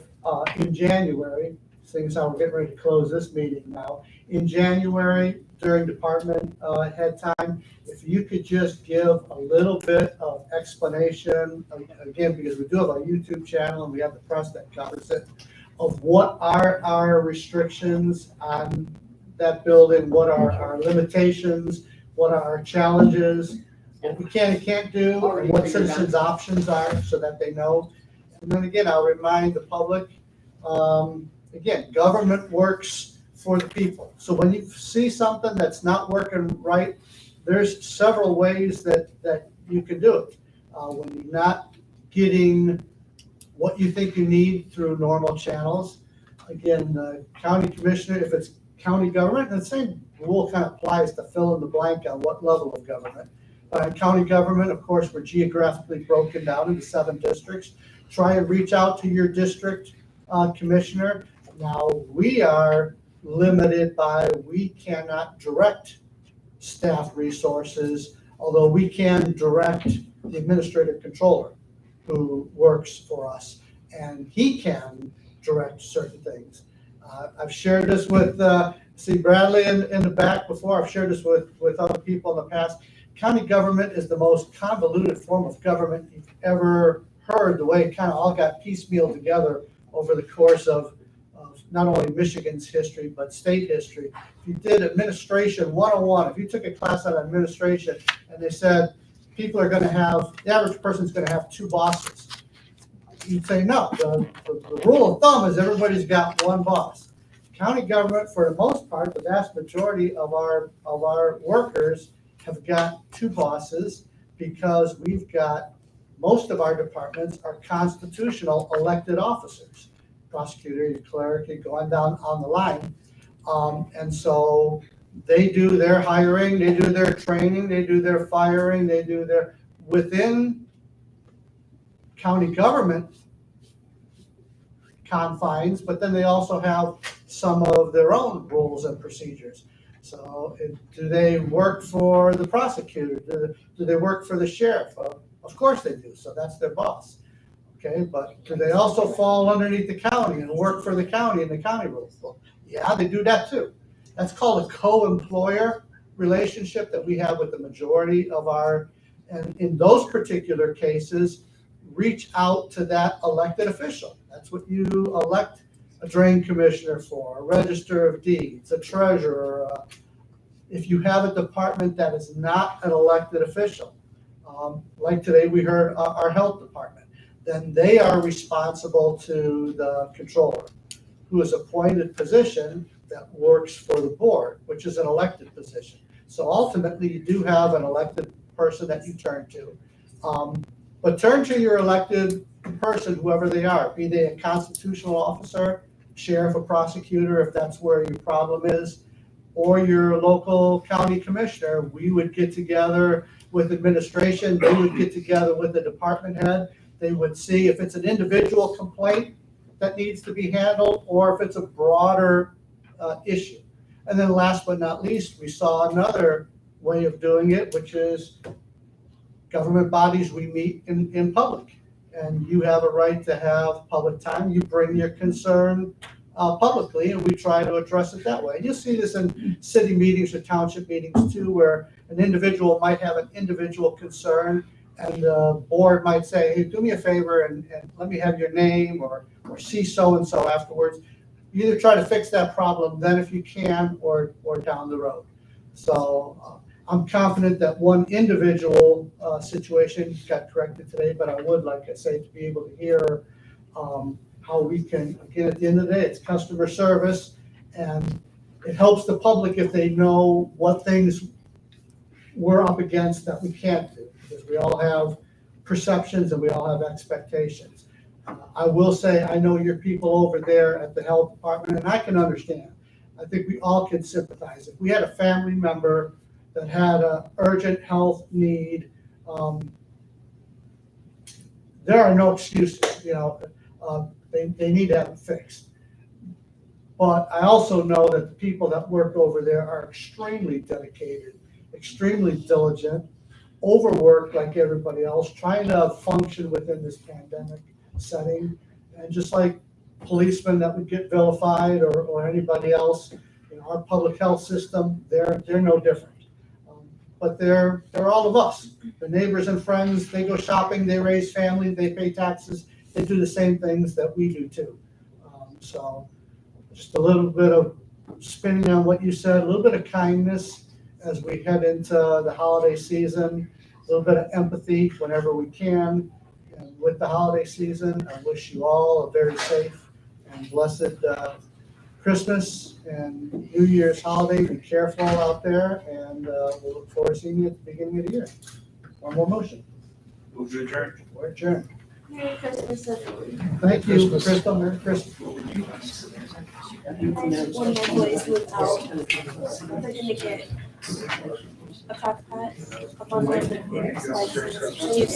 in January, seeing as how we're getting ready to close this meeting now, in January, during department head time, if you could just give a little bit of explanation, again, because we do have a YouTube channel and we have the press that covers it, of what are our restrictions on that building, what are our limitations, what are our challenges, what we can and can't do, and what citizens' options are, so that they know. And then again, I'll remind the public, again, government works for the people. So when you see something that's not working right, there's several ways that you can do it. When you're not getting what you think you need through normal channels. Again, county commissioner, if it's county government, the same rule kind of applies to fill in the blank on what level of government. County government, of course, we're geographically broken down into 7 districts. Try and reach out to your district commissioner. Now, we are limited by, we cannot direct staff resources, although we can direct the administrative controller who works for us, and he can direct certain things. I've shared this with, see Bradley in the back before, I've shared this with other people in the past. County government is the most convoluted form of government you've ever heard, the way it kind of all got piecemeal together over the course of not only Michigan's history, but state history. If you did administration 101, if you took a class on administration and they said people are going to have, the average person's going to have 2 bosses, you'd say no. The rule of thumb is everybody's got 1 boss. County government, for the most part, the vast majority of our workers have got 2 bosses, because we've got, most of our departments are constitutional elected officers. Prosecutor, clerk, go on down on the line. And so they do their hiring, they do their training, they do their firing, they do their, within county government confines, but then they also have some of their own rules and procedures. So do they work for the prosecutor? Do they work for the sheriff? Of course they do, so that's their boss. Okay, but do they also fall underneath the county and work for the county and the county rules? Well, yeah, they do that too. That's called a co-employer relationship that we have with the majority of our, and in those particular cases, reach out to that elected official. That's what you elect a drain commissioner for, a register of deeds, a treasurer. If you have a department that is not an elected official, like today we heard our health department, then they are responsible to the controller, who is appointed position that works for the board, which is an elected position. So ultimately, you do have an elected person that you turn to. But turn to your elected person, whoever they are, be they a constitutional officer, sheriff, or prosecutor, if that's where your problem is, or your local county commissioner. We would get together with administration, they would get together with the department head. They would see if it's an individual complaint that needs to be handled, or if it's a broader issue. And then last but not least, we saw another way of doing it, which is government bodies, we meet in public. And you have a right to have public time. You bring your concern publicly, and we try to address it that way. And you'll see this in city meetings or township meetings too, where an individual might have an individual concern, and the board might say, hey, do me a favor and let me have your name or see so-and-so afterwards. You either try to fix that problem then if you can, or down the road. So I'm confident that one individual situation got corrected today, but I would, like I say, to be able to hear how we can, again, at the end of the day, it's customer service, and it helps the public if they know what things we're up against that we can't do, because we all have perceptions and we all have expectations. I will say, I know your people over there at the health department, and I can understand. I think we all can sympathize. If we had a family member that had an urgent health need, there are no excuses, they need to have it fixed. But I also know that the people that work over there are extremely dedicated, extremely diligent, overworked like everybody else, trying to function within this pandemic setting. And just like policemen that would get vilified or anybody else, our public health system, they're no different. But they're all of us. The neighbors and friends, they go shopping, they raise family, they pay taxes, they do the same things that we do too. So just a little bit of spinning on what you said, a little bit of kindness as we head into the holiday season, a little bit of empathy whenever we can. And with the holiday season, I wish you all a very safe and blessed Christmas and New Year's holiday. Be careful out there, and we'll look forward to seeing you at the beginning of the year. One more motion. Move to adjourn. We're adjourned. Merry Christmas, everyone. Thank you, Crystal, Merry Christmas. When my boys move out, they're gonna get a crock pot up on my license.